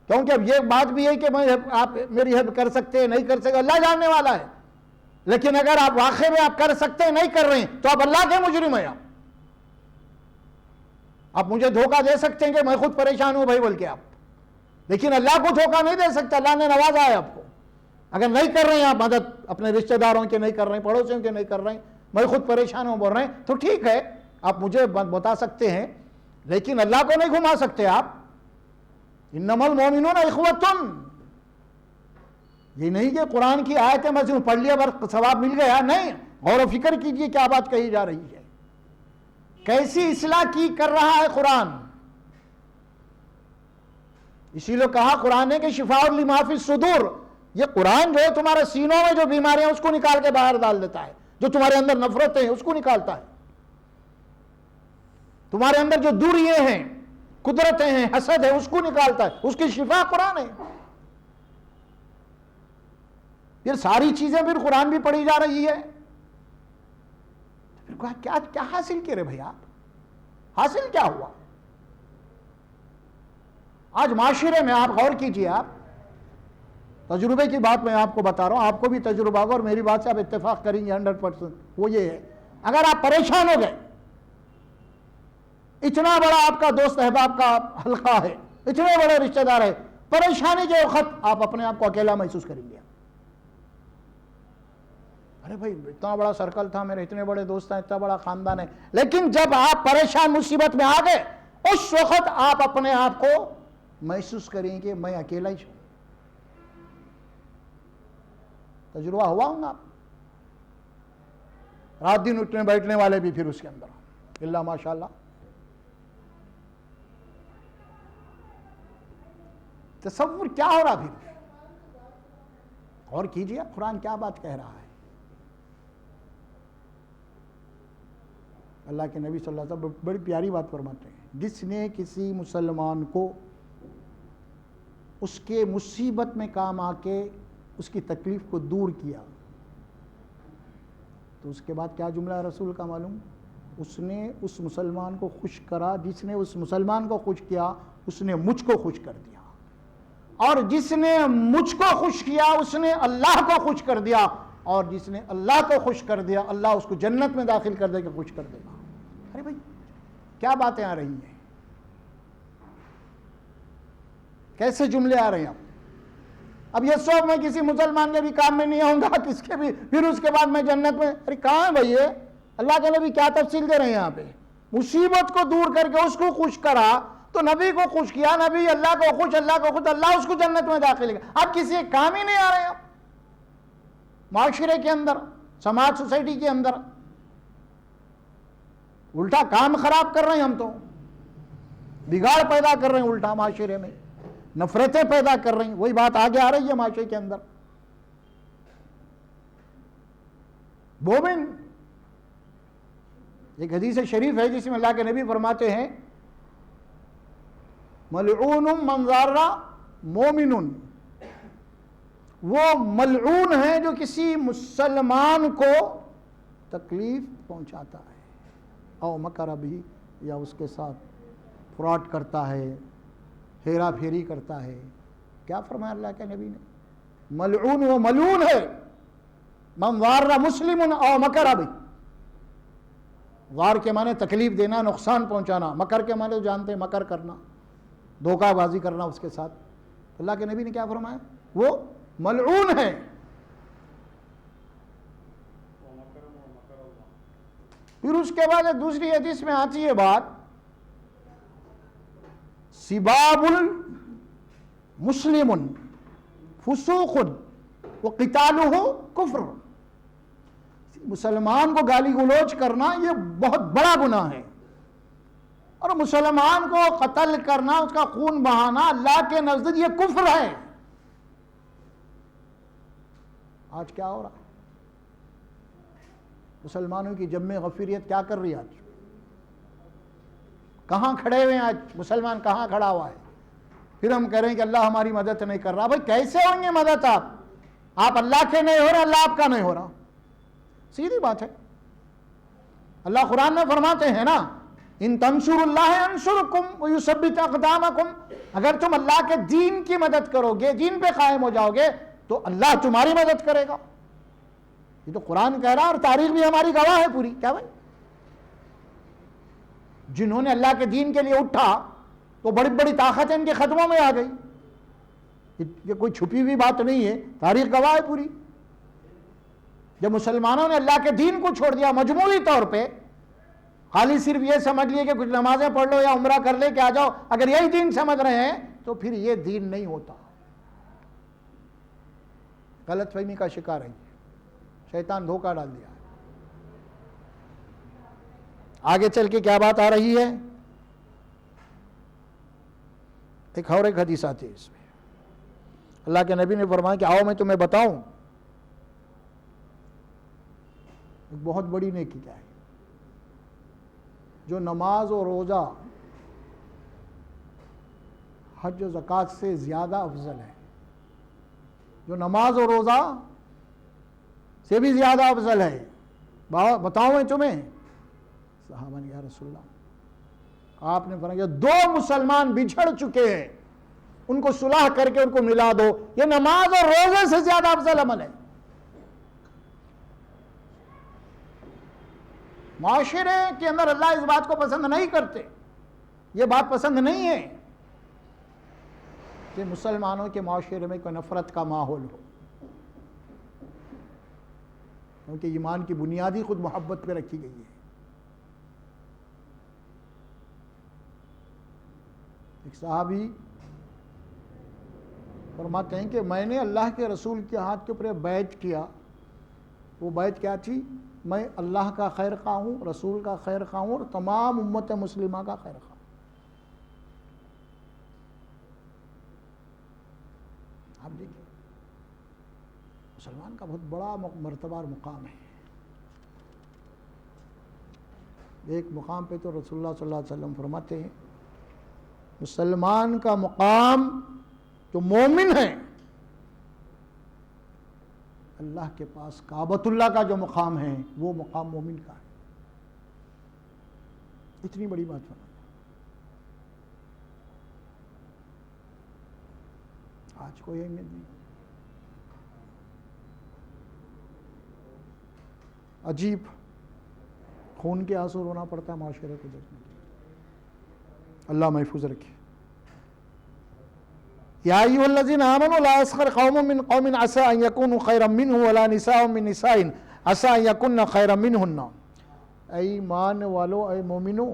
Speaker 1: کیونکہ اب یہ بات بھی ہے کہ آپ میری ہیلپ کر سکتے ہیں نہیں کر سکتے، اللہ جاننے والا ہے، لیکن اگر آپ واقعی میں آپ کر سکتے ہیں نہیں کر رہے ہیں تو آپ اللہ کے مجرم ہیں۔ آپ مجھے دھوکہ دے سکتے ہیں کہ میں خود پریشان ہوں بھائی بول کے، آپ لیکن اللہ کو دھوکہ نہیں دے سکتے، اللہ نے نوازا ہے آپ کو۔ اگر نہیں کر رہے ہیں آپ مدد اپنے رشتہ داروں کے، نہیں کر رہے ہیں پڑوسیوں کے، نہیں کر رہے ہیں، میں خود پریشان ہوں بول رہے ہیں، تو ٹھیک ہے آپ مجھے بتا سکتے ہیں، لیکن اللہ کو نہیں گھما سکتے آپ۔ انما المؤمنون اخوۃ، یہ نہیں کہ قرآن کی آیتیں مسجد پڑھ لیا بس ثواب مل گیا، نہیں، غور و فکر کیجئے کیا بات کہی جا رہی ہے، کیسی اصلاح کی کر رہا ہے قرآن۔ اسی لیے کہا قرآن نے کہ شفاء لما فی الصدور، یہ قرآن جو ہے تمہارے سینوں میں جو بیماریاں اس کو نکال کے باہر ڈال دیتا ہے، جو تمہارے اندر نفرتیں ہیں اس کو نکالتا ہے، تمہارے اندر جو دوریے ہیں، قدرتیں ہیں، حسد ہے، اس کو نکالتا ہے، اس کی شفا قرآن ہے۔ یہ ساری چیزیں پھر قرآن بھی پڑھی جا رہی ہے، پھر کیا حاصل کیے رہے بھائی آپ؟ حاصل کیا ہوا؟ آج معاشرے میں آپ غور کیجئے، آپ تجربے کی بات میں آپ کو بتا رہا ہوں، آپ کو بھی تجربہ ہوگا اور میری بات سے آپ اتفاق کریں گے 100%، وہ یہ ہے، اگر آپ پریشان ہو گئے، اتنا بڑا آپ کا دوست احباب کا حلقہ ہے، اتنے بڑے رشتہ دار ہے، پریشانی کے وقت آپ اپنے آپ کو اکیلا محسوس کریں گے۔ ارے بھائی اتنا بڑا سرکل تھا میرے، اتنے بڑے دوست ہیں، اتنا بڑا خاندان ہے، لیکن جب آپ پریشان مصیبت میں آ گئے، اس وقت آپ اپنے آپ کو محسوس کریں کہ میں اکیلا ہی ہوں. تجربہ ہوا ہوں گا. رات دن اٹھنے بیٹھنے والے بھی پھر اس کے اندر اللہ ماشاءاللہ. تصور کیا ہو رہا پھر؟ اور کیجئے قرآن کیا بات کہہ رہا ہے. اللہ کے نبی صلی اللہ علیہ وسلم بڑی پیاری بات فرماتے ہیں. جس نے کسی مسلمان کو اس کے مصیبت میں کام آ کے اس کی تکلیف کو دور کیا، تو اس کے بعد کیا جملہ ہے رسول کا معلوم؟ اس نے اس مسلمان کو خوش کرا. جس نے اس مسلمان کو خوش کیا اس نے مجھ کو خوش کر دیا، اور جس نے مجھ کو خوش کیا اس نے اللہ کو خوش کر دیا، اور جس نے اللہ کو خوش کر دیا اللہ اس کو جنت میں داخل کر دے گا، خوش کر دے گا. ارے بھائی کیا باتیں آ رہی ہیں، کیسے جملے آ رہے ہیں؟ اب یہ سب میں کسی مسلمان کے بھی کام میں نہیں آؤں گا، کس کے بھی، پھر اس کے بعد میں جنت میں. ارے کہاں ہے بھائی یہ؟ اللہ کے نبی کیا تفصیل دے رہے ہیں یہاں پہ؟ مصیبت کو دور کر کے اس کو خوش کرا تو نبی کو خوش کیا، نبی اللہ کو خوش، اللہ کو خوش، اللہ اس کو جنت میں داخل کیا. اب کسی ایک کام ہی نہیں آ رہے ہیں. معاشرے کے اندر، سماج، سوسائٹی کے اندر الٹا کام خراب کر رہے ہیں. ہم تو بگاڑ پیدا کر رہے ہیں الٹا معاشرے میں، نفرتیں پیدا کر رہی ہیں. وہی بات آگے آ رہی ہے معاشرے کے اندر. مومن، ایک حدیث شریف ہے جس میں اللہ کے نبی فرماتے ہیں ملعون من ضار مومن. وہ ملعون ہے جو کسی مسلمان کو تکلیف پہنچاتا ہے، او مکر بھی، یا اس کے ساتھ فراڈ کرتا ہے، ہیرا پھیری کرتا ہے. کیا فرمایا اللہ کے نبی نے؟ ملعون وہ ملعون ہے من ضار مسلم او مکر بھی. غار کے معنی تکلیف دینا، نقصان پہنچانا. مکر کے معنی تو جانتے ہیں، مکر کرنا، دھوکہ بازی کرنا اس کے ساتھ. اللہ کے نبی نے کیا فرمایا؟ وہ ملعون ہے. پھر اس کے بعد ایک دوسری حدیث میں آتی ہے بات، سباب المسلم فسوق وقتالہ کفر. مسلمان کو گالی گلوچ کرنا یہ بہت بڑا گناہ ہے، اور مسلمان کو قتل کرنا، اس کا خون بہانا اللہ کے نزدیک یہ کفر ہے. آج کیا ہو رہا ہے؟ مسلمانوں کی جمع غفیریت کیا کر رہی ہے؟ آج کہاں کھڑے ہوئے ہیں؟ آج مسلمان کہاں کھڑا ہوا ہے؟ پھر ہم کہہ رہے ہیں کہ اللہ ہماری مدد نہیں کر رہا. بھائی کیسے ہوں گے مدد؟ آپ اللہ کے نہیں ہو رہا، اللہ آپ کا نہیں ہو رہا. سیدھی بات ہے. اللہ قرآن میں فرماتے ہیں نا، ان تنصروا اللہ انصرکم ویثبت اقدامکم. اگر تم اللہ کے دین کی مدد کرو گے، دین پہ قائم ہو جاؤ گے تو اللہ تمہاری مدد کرے گا. یہ تو قرآن کہہ رہا، اور تاریخ بھی ہماری گواہ ہے پوری. کیا بھائی؟ جنہوں نے اللہ کے دین کے لیے اٹھا تو بڑی بڑی طاقتیں ان کے قدموں میں آ گئی. یہ کوئی چھپی ہوئی بات نہیں ہے، تاریخ گواہ ہے پوری. جب مسلمانوں نے اللہ کے دین کو چھوڑ دیا مجموعی طور پہ، خالی صرف یہ سمجھ لیے کہ کچھ نمازیں پڑھ لو یا عمرہ کر لے کہ آ جاؤ، اگر یہی دین سمجھ رہے ہیں تو پھر یہ دین نہیں ہوتا. غلط فہمی کا شکار ہے، شیطان دھوکہ ڈال دیا. آگے چل کے کیا بات آ رہی ہے؟ ایک اور ایک حدیث آتی ہے اس میں. اللہ کے نبی نے فرمایا کہ آؤ میں تمہیں بتاؤں ایک بہت بڑی نیکی کیا ہے. جو نماز و روزہ، حج و زکوٰۃ سے زیادہ افضل ہے. جو نماز و روزہ سے بھی زیادہ افضل ہے. بتاؤں میں تمہیں؟ صحابہ نے یا رسول اللہ. آپ نے فرمایا دو مسلمان بچھڑ چکے ہیں، ان کو صلح کر کے ان کو ملا دو. یہ نماز اور روزے سے زیادہ افضل عمل ہے. معاشرے کے اندر اللہ اس بات کو پسند نہیں کرتے. یہ بات پسند نہیں ہے کہ مسلمانوں کے معاشرے میں کوئی نفرت کا ماحول ہو، کیونکہ ایمان کی بنیادی خود محبت پہ رکھی گئی ہے. ایک صحابی فرماتے ہیں کہ میں نے اللہ کے رسول کے ہاتھ کے اوپر بیعت کیا. وہ بیعت کیا تھی؟ میں اللہ کا خیر خواہ ہوں، رسول کا خیر خواہ ہوں اور تمام امت مسلمہ کا خیر خواہ ہوں. آپ دیکھیں مسلمان کا بہت بڑا مرتبہ اور مقام ہے. ایک مقام پہ تو رسول اللہ صلی اللہ علیہ وسلم فرماتے ہیں مسلمان کا مقام جو مومن ہے اللہ کے پاس کعبۃ اللہ کا جو مقام ہے وہ مقام مومن کا ہے. اتنی بڑی بات فرماتے آج کوئی اہمیت نہیں. عجیب خون کے آنسو رونا پڑتا ہے معاشرے کو دیکھنے کے لیے. اللہ محفوظ رکھے. یا ایھا الذین آمنوا لا یسخر قوم من قوم عسى ان یکونوا خیرا منهم ولا نساء من نساء عسى ان یکن خیرا منهن. اے ایمان والو، اے مومنو،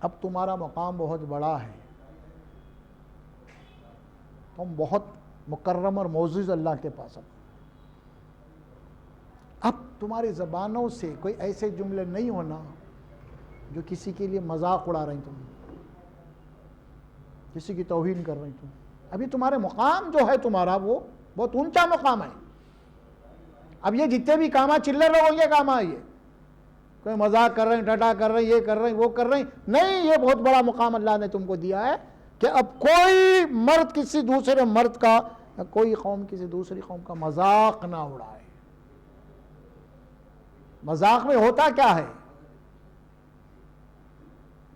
Speaker 1: اب تمہارا مقام بہت بڑا ہے، تم بہت مکرم اور معزز اللہ کے پاس. اب تمہاری زبانوں سے کوئی ایسے جملے نہیں ہونا جو کسی کے لیے مذاق اڑا رہی، تم کسی کی توہین کر رہی. تم ابھی تمہارے مقام جو ہے تمہارا وہ بہت اونچا مقام ہے. اب یہ جتنے بھی کاما چلر لوگ ہوں گے کاما، یہ کوئی مذاق کر رہے ہیں، ٹٹا کر رہے ہیں، یہ کر رہے ہیں، وہ کر رہے ہیں، نہیں، یہ بہت بڑا مقام اللہ نے تم کو دیا ہے کہ اب کوئی مرد کسی دوسرے مرد کا، کوئی قوم کسی دوسری قوم کا مذاق نہ اڑائے. مذاق میں ہوتا کیا ہے؟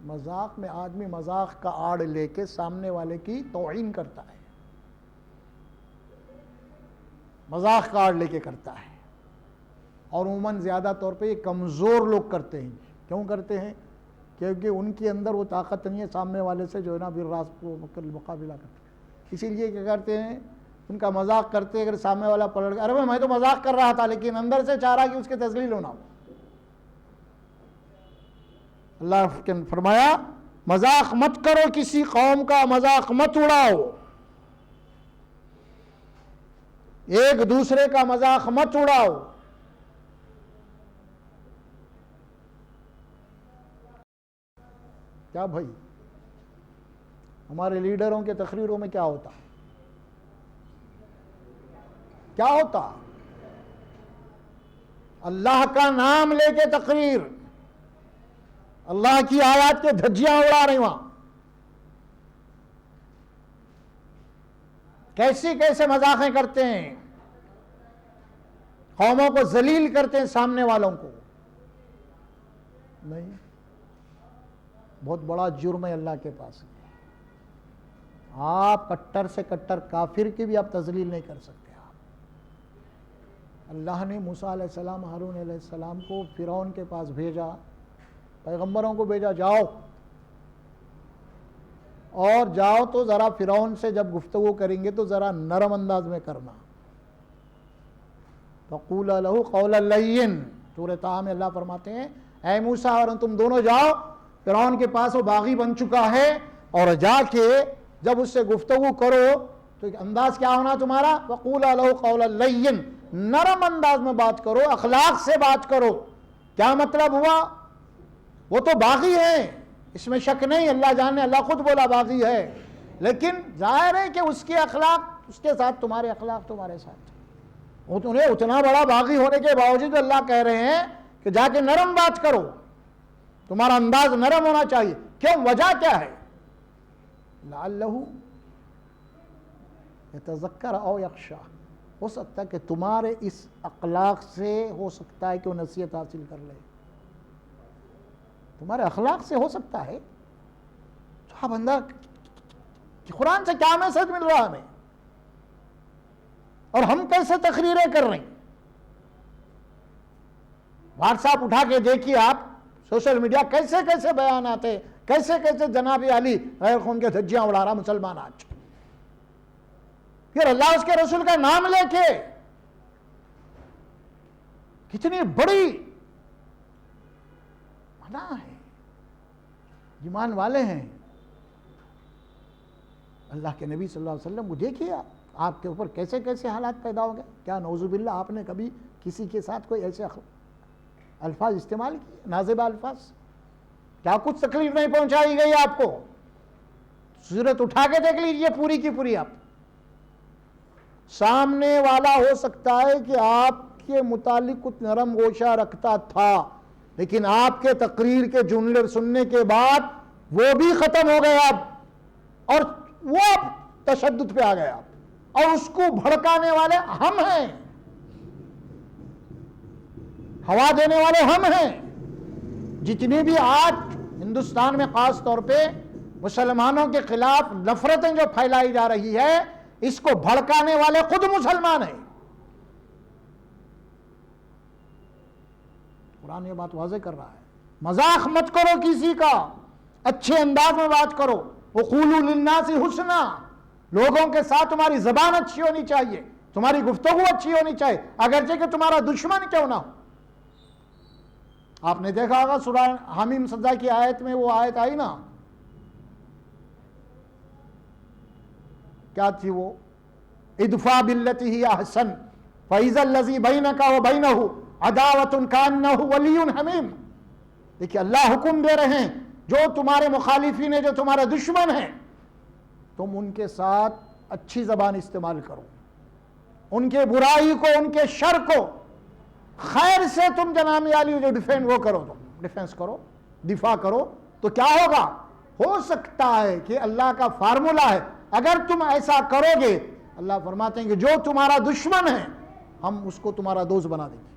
Speaker 1: مذاق میں آدمی مذاق کا آڑ لے کے سامنے والے کی توہین کرتا ہے، مذاق کا آڑ لے کے کرتا ہے. اور عموماً زیادہ طور پہ یہ کمزور لوگ کرتے ہیں. کیوں کرتے ہیں؟ کیونکہ ان کے اندر وہ طاقت نہیں ہے سامنے والے سے جو ہے نا بالراست کو مقابلہ کرتے. اسی لیے کیا کرتے ہیں، ان کا مذاق کرتے، اگر سامنے والا پلٹ گیا، ارے بھائی میں تو مذاق کر رہا تھا، لیکن اندر سے چاہ رہا کہ اس کے تذلیل ہونا ہو. اللہ نے فرمایا مذاق مت کرو، کسی قوم کا مذاق مت اڑاؤ، ایک دوسرے کا مذاق مت اڑاؤ. کیا بھائی ہمارے لیڈروں کے تقریروں میں کیا ہوتا؟ کیا ہوتا؟ اللہ کا نام لے کے تقریر، اللہ کی آیات کے دھجیاں اڑا رہے وہاں. کیسی کیسے مذاقیں کرتے ہیں، قوموں کو ذلیل کرتے ہیں سامنے والوں کو. نہیں، بہت بڑا جرم ہے اللہ کے پاس. آپ کٹر سے کٹر کافر کی بھی آپ تذلیل نہیں کر سکتے. اللہ نے موسیٰ علیہ السلام، ہارون علیہ السلام کو فرعون کے پاس بھیجا، پیغمبروں کو بھیجا، جاؤ اور جاؤ تو ذرا فرعون سے جب گفتگو کریں گے تو ذرا نرم انداز میں کرنا. فَقُولَا لَهُ قَوْلًا لَيِّنًا. سورہ طٰہٰ میں اللہ فرماتے ہیں اے موسیٰ اور تم دونوں جاؤ، فرعون کے پاس وہ باغی بن چکا ہے، اور جا کے جب اس سے گفتگو کرو تو انداز کیا ہونا تمہارا؟ وَقُولَا لَهُ قَوْلًا لَيِّنًا. نرم انداز میں بات کرو، اخلاق سے بات کرو. کیا مطلب ہوا؟ وہ تو باغی ہیں، اس میں شک نہیں، اللہ جانے، اللہ خود بولا باغی ہے، لیکن ظاہر ہے کہ اس کے اخلاق اس کے ساتھ، تمہارے اخلاق تمہارے ساتھ. انہیں اتنا بڑا باغی ہونے کے باوجود اللہ کہہ رہے ہیں کہ جا کے نرم بات کرو، تمہارا انداز نرم ہونا چاہیے. کیوں؟ وجہ کیا ہے؟ لعلہ یتذکر او یخشی. ہو سکتا ہے کہ تمہارے اس اخلاق سے ہو سکتا ہے کہ وہ نصیحت حاصل کر لے. تمہارے اخلاق سے ہو سکتا ہے. تو بندہ قرآن سے کیا میسج مل رہا ہمیں، اور ہم کیسے تقریریں کر رہے ہیں. واٹس ایپ اٹھا کے دیکھیے آپ، سوشل میڈیا کیسے کیسے بیانات ہیں، کیسے کیسے جناب علی غیر خون کے دھجیاں اڑا رہا مسلمان آج. پھر اللہ اس کے رسول کا نام لے کے کتنی بڑی منع ہے. ایمان والے ہیں. اللہ کے نبی صلی اللہ علیہ وسلم کو دیکھیے آپ کے اوپر کیسے کیسے حالات پیدا ہو گئے. کیا نعوذ باللہ آپ نے کبھی کسی کے ساتھ کوئی ایسے الفاظ استعمال کیے, نازیبہ الفاظ؟ کیا کچھ تکلیف نہیں پہنچائی گئی آپ کو؟ صورت اٹھا کے دیکھ لیجئے پوری کی پوری. آپ سامنے والا ہو سکتا ہے کہ آپ کے متعلق کچھ نرم گوشہ رکھتا تھا, لیکن آپ کے تقریر کے جملے سننے کے بعد وہ بھی ختم ہو گئے آپ, اور وہ آپ تشدد پہ آ گئے آپ, اور اس کو بھڑکانے والے ہم ہیں, ہوا دینے والے ہم ہیں. جتنی بھی آج ہندوستان میں خاص طور پہ مسلمانوں کے خلاف نفرتیں جو پھیلائی جا رہی ہے, اس کو بھڑکانے والے خود مسلمان ہیں. قرآن یہ بات واضح کر رہا ہے. مذاق مت کرو کسی کا, اچھے انداز میں بات کرو. وَقُولُوا لِلنَّاسِ حُسْنًا, لوگوں کے ساتھ تمہاری زبان اچھی ہونی چاہیے, تمہاری گفتگو اچھی ہونی چاہیے, اگرچہ کہ تمہارا دشمن کیوں نہ ہو. آپ نے دیکھا ہوگا سورہ حمیم سجدہ کی آیت میں وہ آیت آئی نا, کیا تھی وہ؟ ادفع باللتی ہی احسن فاذا الذی بینک وبینہ عداوۃ کانہ ولی حمیم. دیکھیے اللہ حکم دے رہے ہیں جو تمہارے مخالفین ہیں, جو تمہارا دشمن ہیں, تم ان کے ساتھ اچھی زبان استعمال کرو, ان کے برائی کو, ان کے شر کو خیر سے تم جناب عالی جو ڈیفینڈ وہ کرو, تم ڈیفینس کرو, دفاع کرو. تو کیا ہوگا؟ ہو سکتا ہے کہ اللہ کا فارمولا ہے, اگر تم ایسا کرو گے, اللہ فرماتے ہیں کہ جو تمہارا دشمن ہے ہم اس کو تمہارا دوست بنا دیں گے.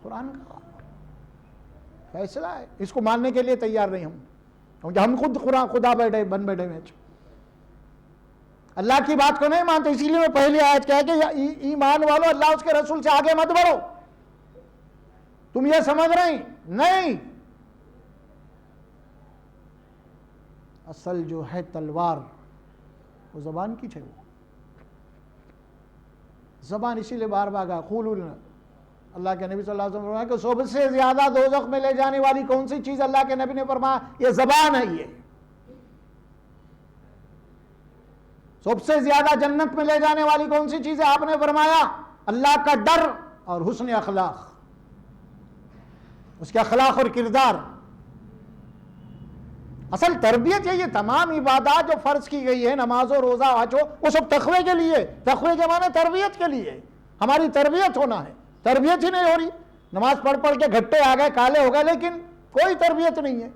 Speaker 1: قرآن کا فیصلہ ہے, اس کو ماننے کے لیے تیار نہیں ہم, کیونکہ ہم خود خدا بن بیٹھے ہیں, اللہ کی بات کو نہیں مانتے. اسی لیے میں پہلی آیت کہا کہ ایمان والو اللہ اس کے رسول سے آگے مت بڑھو. تم یہ سمجھ رہے نہیں, اصل جو ہے تلوار وہ زبان کی ہے. وہ زبان اسی لیے بار بار کہا قولوا, اللہ کے نبی صلی اللہ علیہ وسلم نے فرمایا کہ سب سے زیادہ دوزخ میں لے جانے والی کون سی چیز؟ اللہ کے نبی نے فرمایا یہ زبان ہے. یہ سب سے زیادہ جنت میں لے جانے والی کون سی چیز ہے؟ آپ نے فرمایا اللہ کا ڈر اور حسن اخلاق, اس کے اخلاق اور کردار. اصل تربیت یہ تمام عبادات جو فرض کی گئی ہے, نماز و روزہ حج ہو, وہ سب تقوی کے لیے. تقوی کے معنی تربیت کے لیے, ہماری تربیت ہونا ہے. تربیت ہی نہیں ہو رہی, نماز پڑھ پڑھ کے گھٹے آ گئے, کالے ہو گئے, لیکن کوئی تربیت نہیں ہے.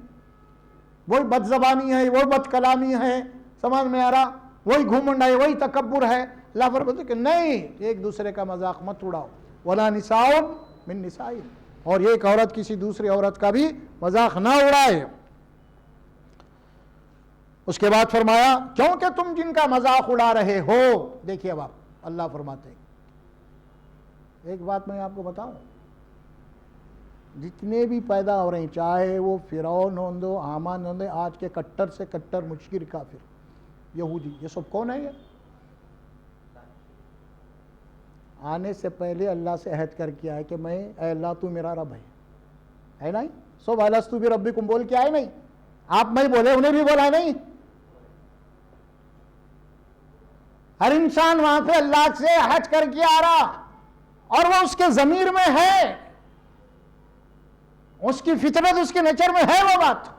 Speaker 1: وہی بد زبانی ہے, وہی بد کلامی ہے, سمجھ میں آ رہا, وہی گھمنڈ ہے, وہی تکبر ہے. اللہ فرماتے کہ نہیں, ایک دوسرے کا مذاق مت اڑاؤ. وَلَا نِسَاءٌ مِّن نِسَاءٍ, اور ایک عورت کسی دوسری عورت کا بھی مذاق نہ اڑائے. اس کے بعد فرمایا کیونکہ تم جن کا مذاق اڑا رہے ہو. دیکھیے اب آپ, اللہ فرماتے ہیں ایک بات میں آپ کو بتاؤں, جتنے بھی پیدا ہو رہے ہیں, چاہے وہ فرعون ہوں دو, حامان ہوں دو, آج کے کٹر سے کٹر مشرک کافر یہودی, یہ سب کون ہے؟ یہ آنے سے پہلے اللہ سے عہد کر کے آئے کہ میں, اے اللہ تو میرا رب ہے نہیں. سب الستو بربکم بول کے آئے نہیں, آپ میں بولے, انہیں بھی بولا نہیں. ہر انسان وہاں پہ اللہ سے عہد کر کے آ رہا, اور وہ اس کے ضمیر میں ہے, اس کی فطرت, اس کے نیچر میں ہے وہ بات.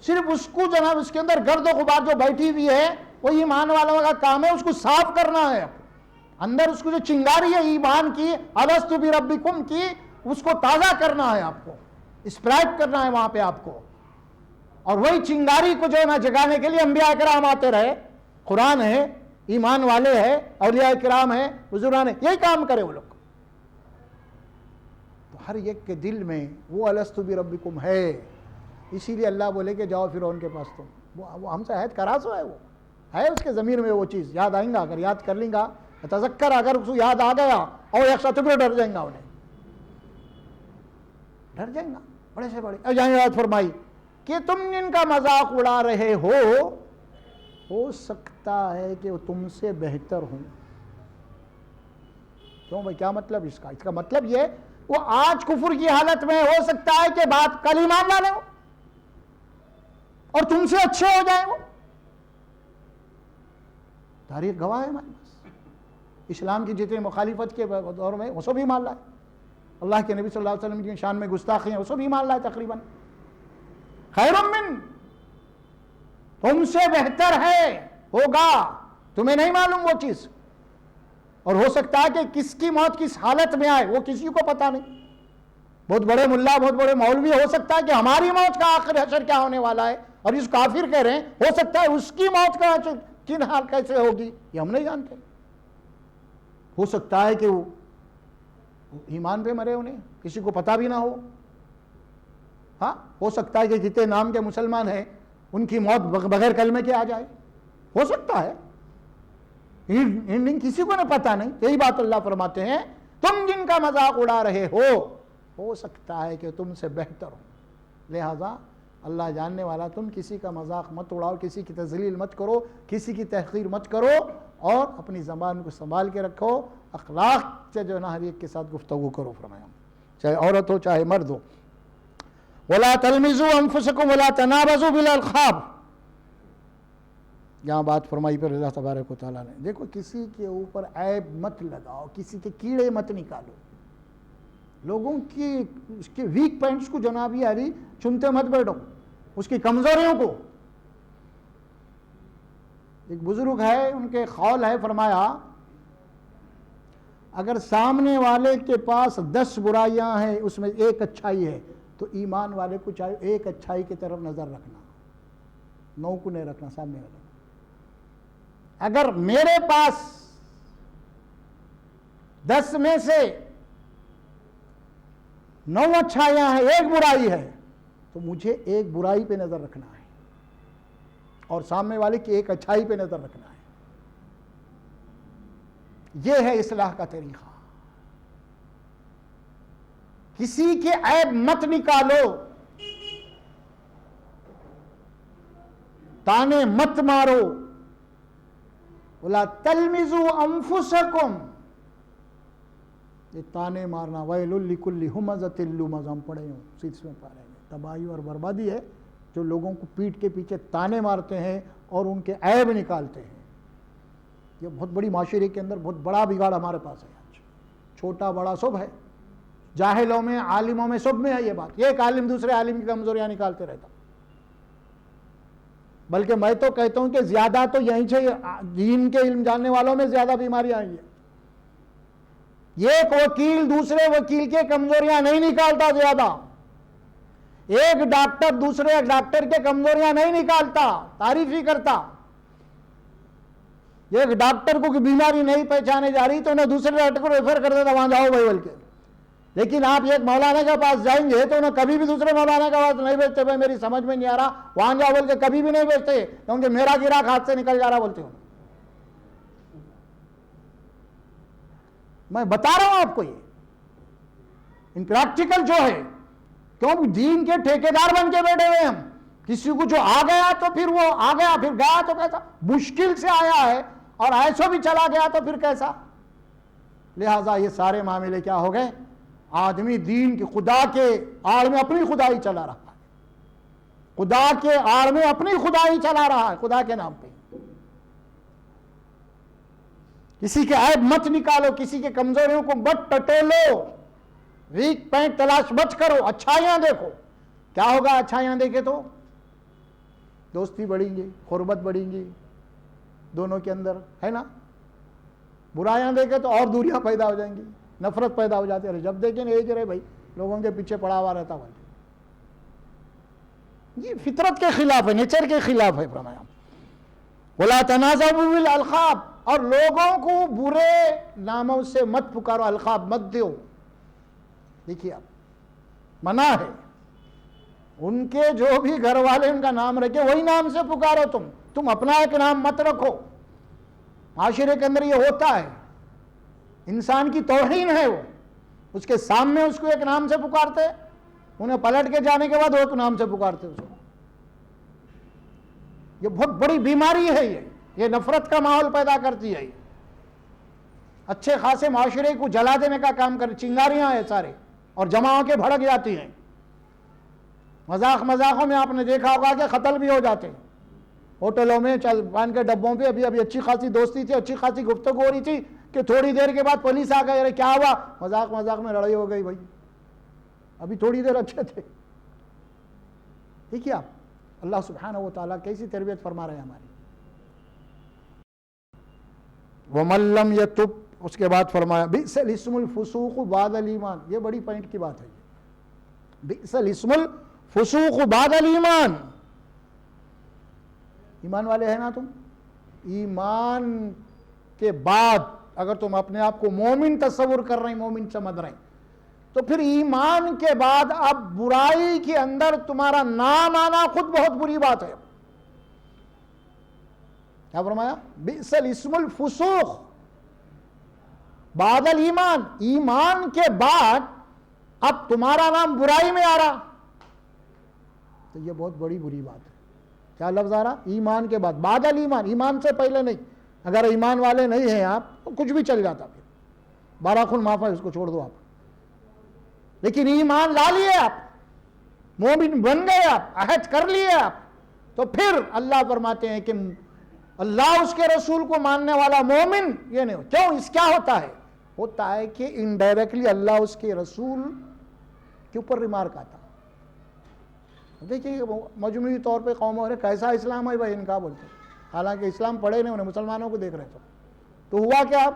Speaker 1: صرف اس کو جناب اس کے اندر گرد و غبار جو بیٹھی ہوئی ہے, وہ ایمان والوں کا کام ہے اس کو صاف کرنا ہے. اندر اس کو جو چنگاری ہے ایمان کی, الستو بربکم کی, اس کو تازہ کرنا ہے, آپ کو اسپرائٹ کرنا ہے وہاں پہ آپ کو. اور وہی چنگاری کو جو ہے نا جگانے کے لیے انبیاء کرام آتے رہے. قرآن ہے, ایمان والے ہیں, اولیاء کرام ہیں, بزرگان ہیں, یہی کام کرے وہ لوگ. تو ہر ایک کے دل میں وہ الستو بربکم ہے. اسی لیے اللہ بولے کہ جاؤ فرعون کے پاس, تم وہ ہم سے عہد کرا سو ہے, وہ ہے اس کے ضمیر میں وہ چیز. یاد آئیں گا, اگر یاد کر لیں گا, تذکر, اگر اس کو یاد آ گیا اور ایک ساتھ پھر ڈر جائیں گا, انہیں ڈر جائیں گا بڑے سے بڑے. اور یہاں یاد فرمائی کہ تم جن کا مذاق اڑا رہے ہو سکتا ہے کہ وہ تم سے بہتر ہوں. کیوں بھائی, کیا مطلب اس کا مطلب یہ, وہ آج کفر کی حالت میں ہو سکتا ہے کہ بات کل ایمان والے ہو. اور تم سے اچھے ہو جائیں وہ. تاریخ گواہ ہے ہمارے پاس. اسلام کی جتنے مخالفت کے دور میں وہ سب ہی مان لائے. اللہ کے نبی صلی اللہ علیہ وسلم کی شان میں گستاخی ہیں وہ سب ہی مان لائے تقریباً. خیر من، تم سے بہتر ہے، ہوگا، تمہیں نہیں معلوم وہ چیز. اور ہو سکتا ہے کہ کس کی موت کس حالت میں آئے وہ کسی کو پتا نہیں. بہت بڑے ملا، بہت بڑے مولوی، ہو سکتا ہے کہ ہماری موت کا آخر حشر کیا ہونے والا ہے اور اس کافر کہہ رہے ہیں ہو سکتا ہے اس کی موت کا کن حال کیسے ہوگی یہ ہم نہیں جانتے. ہو سکتا ہے کہ وہ ایمان پہ مرے، انہیں کسی کو پتا بھی نہ ہو. ہاں، ہو سکتا ہے کہ جتنے نام کے مسلمان ہیں ان کی موت بغیر کلمے کے آ جائے، ہو سکتا ہے. کسی کو نہیں پتا نہیں. یہی بات اللہ فرماتے ہیں تم جن کا مذاق اڑا رہے ہو سکتا ہے کہ تم سے بہتر ہو. لہذا اللہ جاننے والا، تم کسی کا مذاق مت اڑاؤ، کسی کی تذلیل مت کرو، کسی کی تحقیر مت کرو، اور اپنی زبان کو سنبھال کے رکھو. اخلاق سے جو ہے نا ہر ایک کے ساتھ گفتگو کرو فرمایا، چاہے عورت ہو چاہے مرد ہو. وَلَا تَلْمِزُوا أَنفُسَكُمْ وَلَا تَنَابَزُوا بِالْأَلْقَابِ. یہاں بات فرمائی پر اللہ تبارک و تعالیٰ نے، دیکھو کسی کے اوپر عیب مت لگاؤ، کسی کے کیڑے مت نکالو، لوگوں کی اس کے ویک پوائنٹس کو جناب یاری چنتے مت بیٹھو، اس کی کمزوریوں کو. ایک بزرگ ہے، ان کے قول ہے، فرمایا اگر سامنے والے کے پاس 10 برائیاں ہیں اس میں ایک اچھائی ہے تو ایمان والے کو چاہے ایک اچھائی کی طرف نظر رکھنا، 9 کو نہیں رکھنا سامنے والے. اگر میرے پاس 10 میں سے 9 اچھائیاں ہیں، ایک برائی ہے، تو مجھے ایک برائی پہ نظر رکھنا ہے اور سامنے والے کی ایک اچھائی پہ نظر رکھنا ہے. یہ ہے اصلاح کا طریقہ. کسی کے عیب مت نکالو، تانے مت مارو. وَلَا تَلْمِزُوا أَنفُسَكُمْ. یہ تانے مارنا وَيْلٌ لِكُلِّ هُمَزَةٍ لُمَزَةٍ ہم پڑھے ہوں 6ویں پارے میں. تباہی اور بربادی ہے جو لوگوں کو پیٹ کے پیچھے تانے مارتے ہیں اور ان کے عیب نکالتے ہیں. یہ بہت بڑی معاشرے کے اندر بہت بڑا بگاڑ ہمارے پاس ہے آج. چھوٹا بڑا سب ہے، جاہلوں میں عالموں میں سب میں ہے یہ بات. ایک عالم دوسرے عالم کی کمزوریاں نکالتے رہتا. بلکہ میں تو کہتا ہوں کہ زیادہ تو یہیں سے دین کے علم جاننے والوں میں زیادہ بیماریاں آئی ہیں. ایک وکیل دوسرے وکیل کے کمزوریاں نہیں نکالتا زیادہ، ایک ڈاکٹر دوسرے ڈاکٹر کے کمزوریاں نہیں نکالتا، تعریف ہی کرتا. ایک ڈاکٹر کو بیماری نہیں پہچانے جا رہی تو انہیں دوسرے ڈاکٹر کو ریفر کر دیتا، وہاں جاؤ بھائی بول کے. لیکن آپ ایک مولانا کے پاس جائیں گے تو انہیں کبھی بھی دوسرے مولانا کے پاس نہیں بیچتے، بھائی میری سمجھ میں نہیں آ رہا وہاں جاؤ بول کے کبھی بھی نہیں بیچتے، کیونکہ میرا گراہک ہاتھ سے نکل جا رہا بولتے ہوں. میں بتا رہا ہوں آپ کو، یہ ان پریکٹیکل جو ہے، کیوں دین کے ٹھیکیدار بن کے بیٹھے ہوئے ہم. کسی کو جو آ گیا تو پھر وہ آ گیا، پھر گیا تو کیسا، مشکل سے آیا ہے اور ایسا بھی چلا گیا تو پھر کیسا. لہٰذا یہ سارے معاملے کیا ہو گئے، آدمی دین کی خدا کے آڑ میں اپنی خدائی چلا رہا ہے، خدا کے آڑ میں اپنی خدائی چلا رہا ہے خدا کے نام پہ. کسی کے عیب مت نکالو، کسی کے کمزوریوں کو مت ٹٹولو، ویک پوائنٹ تلاش مت کرو، اچھائیاں دیکھو. کیا ہوگا اچھائیاں دیکھے تو دوستی بڑھیں گی، قربت بڑھیں گی دونوں کے اندر، ہے نا. برائیاں دیکھے تو اور دوریاں پیدا ہو جائیں گی، نفرت پیدا ہو جاتی ہے. جب دیکھیں یہی کہ رہے بھائی لوگوں کے پیچھے پڑا ہوا رہتا ہے. یہ فطرت کے خلاف ہے، نیچر کے خلاف ہے. فرمایا وَلَا تَنَازَعُوا بِالْأَلْقَابِ، اور لوگوں کو برے ناموں سے مت پکارو، القاب مت دیو. دیکھیے آپ منع ہے، ان کے جو بھی گھر والے ان کا نام رکھے وہی نام سے پکارو. تم اپنا ایک نام مت رکھو. معاشرے کے اندر یہ ہوتا ہے، انسان کی توہین ہے، وہ اس کے سامنے اس کو ایک نام سے پکارتے، انہیں پلٹ کے جانے کے بعد وہ ایک نام سے پکارتے اس کو. یہ بہت بڑی بیماری ہے، یہ نفرت کا ماحول پیدا کرتی ہے. اچھے خاصے معاشرے کو جلا دینے کا کام کر، چنگاریاں ہیں سارے اور جماعوں کے بھڑک جاتی ہیں. مذاقوں میں آپ نے دیکھا ہوگا کہ قتل بھی ہو جاتے ہیں ہوٹلوں میں، پان کے ڈبوں پہ ابھی اچھی خاصی دوستی تھی، اچھی خاصی گفتگو ہو رہی تھی کہ تھوڑی دیر کے بعد پولیس آ گئی، ارے کیا ہوا؟ مذاق میں لڑائی ہو گئی بھائی، ابھی تھوڑی دیر اچھے تھے۔ دیکھیے آپ اللہ سبحانہ و تعالیٰ کیسی تربیت فرما رہے ہیں ہماری۔ وَمَن لَّمْ يَتُبْ، اس کے بعد فرمایا بِئْسَ الْاسْمُ الْفُسُوقُ بَعْدَ الْإِيمَانِ، یہ بڑی پوائنٹ کی بات ہے۔ بِئْسَ الْاسْمُ الْفُسُوقُ بَعْدَ الْإِيمَانِ، ایمان والے ہیں نا تم، ایمان کے بعد اگر تم اپنے آپ کو مومن تصور کر رہے ہیں، مومن سمجھ رہے ہیں، تو پھر ایمان کے بعد اب برائی کے اندر تمہارا نام آنا خود بہت بری بات ہے۔ کیا فرمایا؟ بئس الاسم الفسوق بعد الایمان، ایمان کے بعد اب تمہارا نام برائی میں آ رہا، تو یہ بہت بڑی بری بات ہے۔ کیا لفظ آ رہا؟ ایمان کے بعد، بعد الایمان، ایمان سے پہلے نہیں۔ اگر ایمان والے نہیں ہیں آپ تو کچھ بھی چل جاتا، پھر بارہ خون معاف ہے، اس کو چھوڑ دو آپ۔ لیکن ایمان لا لیے آپ، مومن بن گئے آپ، عہد کر لیے آپ، تو پھر اللہ فرماتے ہیں کہ اللہ اس کے رسول کو ماننے والا مومن یہ نہیں ہو۔ کیوں؟ اس کیا ہوتا ہے؟ ہوتا ہے کہ انڈائریکٹلی اللہ اس کے رسول کے اوپر ریمارک آتا۔ دیکھیے مجموعی طور پہ قوموں نے کیسا اسلام ہے بھائی ان کا بولتے، حالانکہ اسلام پڑھے نہیں، انہیں مسلمانوں کو دیکھ رہے تھے، تو ہوا کیا؟ اب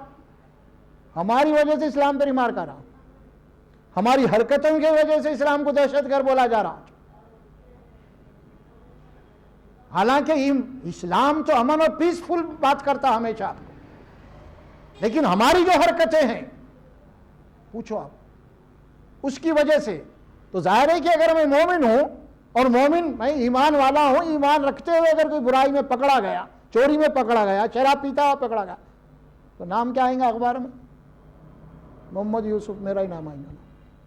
Speaker 1: ہماری وجہ سے اسلام پہ ریمارک آ رہا، ہماری حرکتوں کی وجہ سے اسلام کو دہشت گرد بولا جا رہا، حالانکہ اسلام تو امن اور پیسفل بات کرتا ہمیشہ، لیکن ہماری جو حرکتیں ہیں پوچھو آپ اس کی وجہ سے، تو ظاہر ہے کہ اگر میں مومن ہوں اور مومن میں ایمان والا ہوں، ایمان رکھتے ہوئے اگر کوئی برائی میں پکڑا گیا، چوری میں پکڑا گیا، شراب پیتا ہوا پکڑا گیا، تو نام کیا آئیں گا اخبار میں؟ محمد یوسف، میرا ہی نام آئیں گا،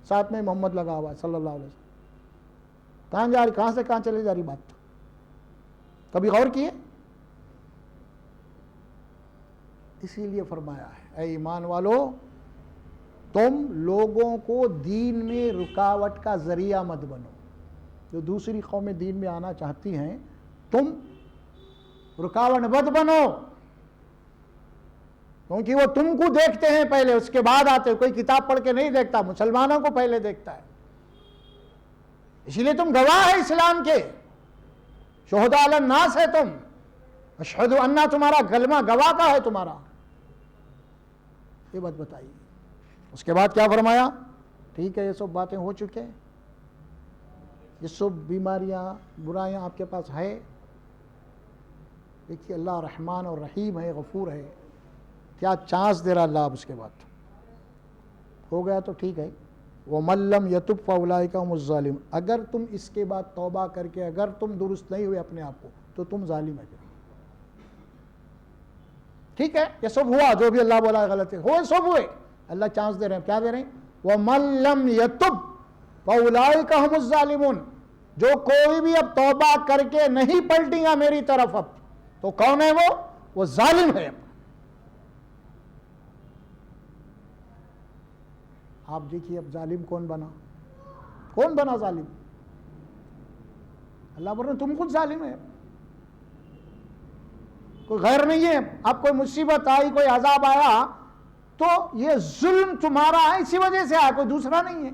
Speaker 1: ساتھ میں محمد لگا ہوا ہے صلی اللہ علیہ وسلم۔ کہاں جا رہی، کہاں سے کہاں چلی جا رہی بات؟ کبھی غور کیے؟ اسی لیے فرمایا ہے اے ایمان والو، تم لوگوں کو دین میں رکاوٹ کا ذریعہ مت بنو۔ جو دوسری قومیں دین میں آنا چاہتی ہیں، تم رکاوٹ مت بنو، کیونکہ وہ تم کو دیکھتے ہیں پہلے، اس کے بعد آتے۔ کوئی کتاب پڑھ کے نہیں دیکھتا، مسلمانوں کو پہلے دیکھتا ہے۔ اسی لیے تم گواہ ہے اسلام کے، شہداء علی الناس ہے تم، اشہد ان، تمہارا کلمہ گواہ کا ہے تمہارا۔ یہ بات بتائیے۔ اس کے بعد کیا فرمایا؟ ٹھیک ہے یہ سب باتیں ہو چکے، یہ سب بیماریاں برائیاں آپ کے پاس ہے، دیکھیے اللہ رحمان اور رحیم ہے، غفور ہے، کیا چانس دے رہا اللہ اب اس کے بعد۔ ہو گیا تو ٹھیک ہے، وَمَن لَّمْ يَتُبْ فَأُولَٰئِكَ هُمُ الظَّالِمُونَ، اگر تم اس کے بعد توبہ کر کے اگر تم درست نہیں ہوئے اپنے آپ کو تو تم ظالم ہے۔ ٹھیک ہے یہ سب ہوا، جو بھی اللہ بولا غلط ہے ہوئے، سب ہوئے، اللہ چانس دے رہے ہیں۔ کیا دے رہے ہیں؟ وَمَن لَّمْ يَتُبْ فَأُولَٰئِكَ هُمُ الظَّالِمُونَ، جو کوئی بھی اب توبہ کر کے نہیں پلٹیں گا میری طرف اب، تو کون ہے وہ ظالم ہے۔ آپ دیکھیے اب ظالم کون بنا ظالم؟ اللہ بول رہے تم خود ظالم ہے، کوئی غیر نہیں ہے۔ اب کوئی مصیبت آئی، کوئی عذاب آیا تو یہ ظلم تمہارا ہے، اسی وجہ سے آیا، کوئی دوسرا نہیں ہے۔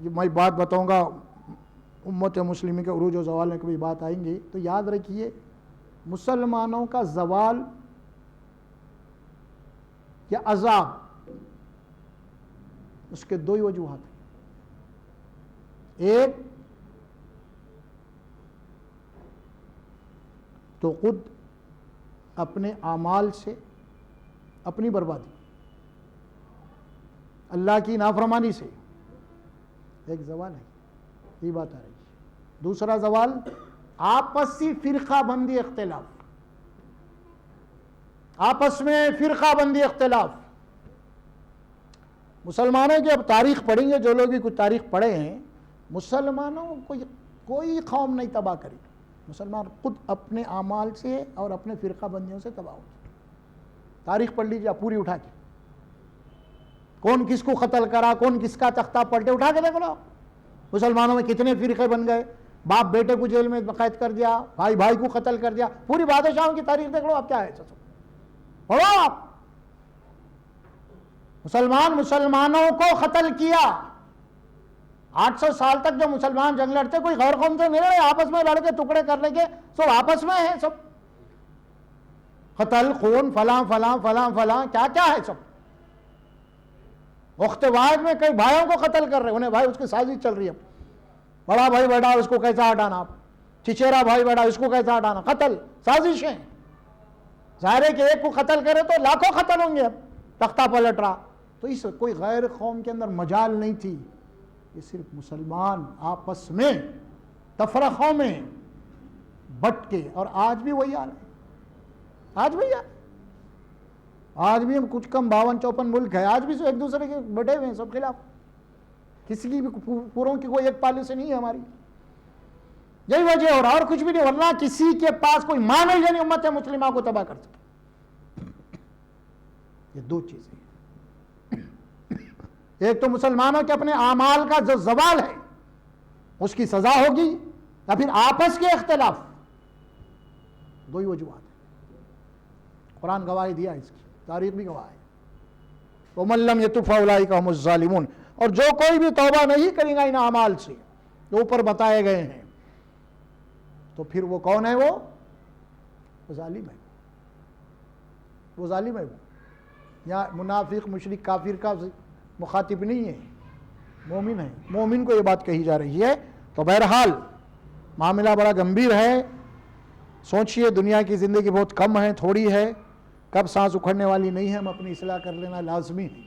Speaker 1: یہ میں بات بتاؤں گا امت مسلمہ کے عروج و زوال میں کبھی بات آئیں گی تو یاد رکھیے، مسلمانوں کا زوال یا عذاب اس کے دو ہی وجوہات ہیں۔ ایک تو خود اپنے اعمال سے اپنی بربادی، اللہ کی نافرمانی سے ایک زوال ہے، یہ بات آ رہی ہے۔ دوسرا زوال آپسی فرقہ بندی، اختلاف، آپس میں فرقہ بندی اختلاف۔ مسلمانوں کی اب تاریخ پڑھیں گے، جو لوگ بھی کچھ تاریخ پڑھے ہیں، مسلمانوں کو کوئی قوم نہیں تباہ کری، مسلمان خود اپنے اعمال سے اور اپنے فرقہ بندیوں سے تباہ ہوتے۔ تاریخ پڑھ لیجیے پوری اٹھا کے، کون کس کو قتل کرا، کون کس کا تختہ پلٹے، اٹھا کے دیکھ لو، مسلمانوں میں کتنے فرقے بن گئے، باپ بیٹے کو جیل میں قید کر دیا، بھائی بھائی کو قتل کر دیا، پوری بادشاہوں کی تاریخ دیکھ لو آپ، کیا ہے پڑھو آپ، مسلمانوں کو قتل کیا۔ 800 سال تک جو مسلمان جنگ لڑتے کوئی غیر قوم سے نہیں لڑے، آپس میں لڑ کے ٹکڑے کرنے کے سب آپس میں ہیں، سب قتل خون فلاں فلاں فلاں فلاں کیا کیا ہے سب۔ وقت واحد میں کئی بھائیوں کو قتل کر رہے، انہیں بھائی اس کی سازش چل رہی ہے، بڑا بھائی بیٹا اس کو کیسا ہٹانا، چچیرا بھائی بیٹا اس کو کیسا ہٹانا، قتل سازشیں۔ ظاہر ہے کہ ایک کو قتل کرے تو لاکھوں قتل ہوں گے، اب تختہ پلٹ رہا۔ تو اس کوئی غیر قوم کے اندر مجال نہیں تھی، یہ صرف مسلمان آپس میں تفرقوں میں بٹ کے، اور آج بھی وہی حال ہے، آج بھی آج بھی ہم کچھ کم 52-54 ملک ہے، آج بھی ایک دوسرے کے بٹے ہوئے ہیں سب خلاف، کسی کی بھی پوروں کی کوئی ایک پالیسی نہیں ہے ہماری، یہی وجہ اور کچھ بھی نہیں، ورنہ کسی کے پاس کوئی معنی ہی نہیں امت مسلمہ کو تباہ کر سکے۔ یہ دو چیزیں، ایک تو مسلمانوں کے اپنے اعمال کا جو زوال ہے اس کی سزا ہوگی، یا پھر آپس کے اختلاف، دو ہی وجوہات ہیں۔ قرآن گواہی دیا اس کی، تاریخ بھی گواہ ہے۔ وَمَن لَّمْ يَتُبْ فَأُولَٰئِکَ هُمُ الظَّالِمُونَ، اور جو کوئی بھی توبہ نہیں کرے گا ان اعمال سے جو اوپر بتائے گئے ہیں، تو پھر وہ کون ہے؟ وہ ظالم ہے، وہ ظالم ہے۔ وہ یہاں منافق مشرک کافر کا مخاطب نہیں ہے، مومن ہے، مومن کو یہ بات کہی جا رہی ہے۔ تو بہرحال معاملہ بڑا گمبھیر ہے، سوچئے دنیا کی زندگی بہت کم ہے، تھوڑی ہے، کب سانس اکھڑنے والی نہیں ہے، ہم اپنی اصلاح کر لینا لازمی ہے۔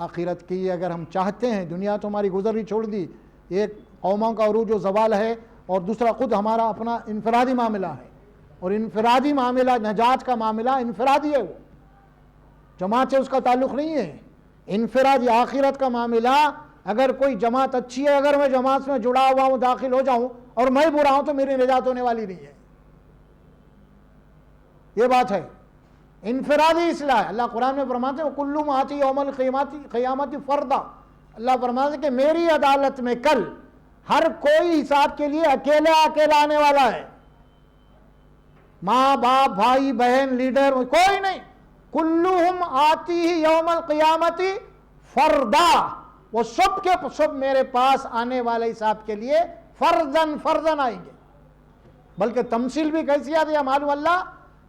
Speaker 1: آخرت کی اگر ہم چاہتے ہیں، دنیا تو ہماری گزر ہی چھوڑ دی، ایک قوموں کا عروج و زوال ہے، اور دوسرا خود ہمارا اپنا انفرادی معاملہ ہے، اور انفرادی معاملہ، نجات کا معاملہ انفرادی ہے، وہ جماعت سے اس کا تعلق نہیں ہے، انفرادی آخرت کا معاملہ۔ اگر کوئی جماعت اچھی ہے، اگر میں جماعت میں جڑا ہوا ہوں، داخل ہو جاؤں اور میں برا ہوں تو میری نجات ہونے والی نہیں ہے، یہ بات ہے، انفرادی اصلاح ہے۔ اللہ قرآن میں فرماتے ہیں کُلُّ مَآتِي یوم القیامت فردا، اللہ فرماتے ہیں کہ میری عدالت میں کل ہر کوئی حساب کے لیے اکیلا آنے والا ہے، ماں باپ بھائی بہن لیڈر کوئی نہیں، کلہم آتی یوم القیامت فردا، وہ سب کے سب میرے پاس آنے والے حساب کے لیے فردن آئیں گے۔ بلکہ تمثیل بھی کیسی آتی ہے معلوم، اللہ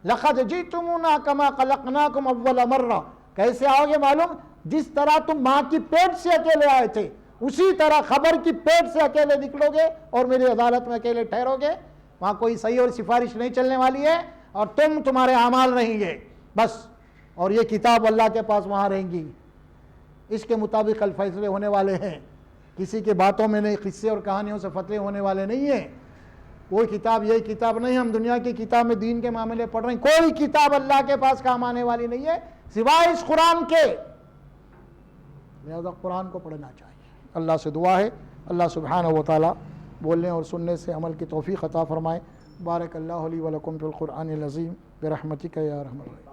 Speaker 1: لَقَدْ جِئْتُمُونَا كَمَا خَلَقْنَاكُمْ أَوَّلَ مَرَّةٍ، کیسے آؤ گے معلوم؟ جس طرح تم ماں کی پیٹ سے اکیلے آئے تھے، اسی طرح خبر کی پیٹ سے اکیلے نکلو گے اور میری عدالت میں اکیلے ٹھہرو گے۔ وہاں کوئی صحیح اور سفارش نہیں چلنے والی ہے، اور تمہارے اعمال رہیں گے بس، اور یہ کتاب اللہ کے پاس وہاں رہیں گی، اس کے مطابق کل فیصلے ہونے والے ہیں، کسی کے باتوں میں نہیں، قصے اور کہانیوں سے فتوے ہونے والے نہیں ہیں۔ کوئی کتاب یہ کتاب نہیں، ہم دنیا کی کتاب میں دین کے معاملے پڑھ رہے ہیں، کوئی کتاب اللہ کے پاس کام آنے والی نہیں ہے سوائے اس قرآن کے، لہذا قرآن کو پڑھنا چاہیے۔ اللہ سے دعا ہے اللہ سبحانہ و تعالی بولنے اور سننے سے عمل کی توفیق عطا فرمائے۔ بارک اللہ لی و لکم فی القرآن العظیم برحمتک یا ارحم الراحمین۔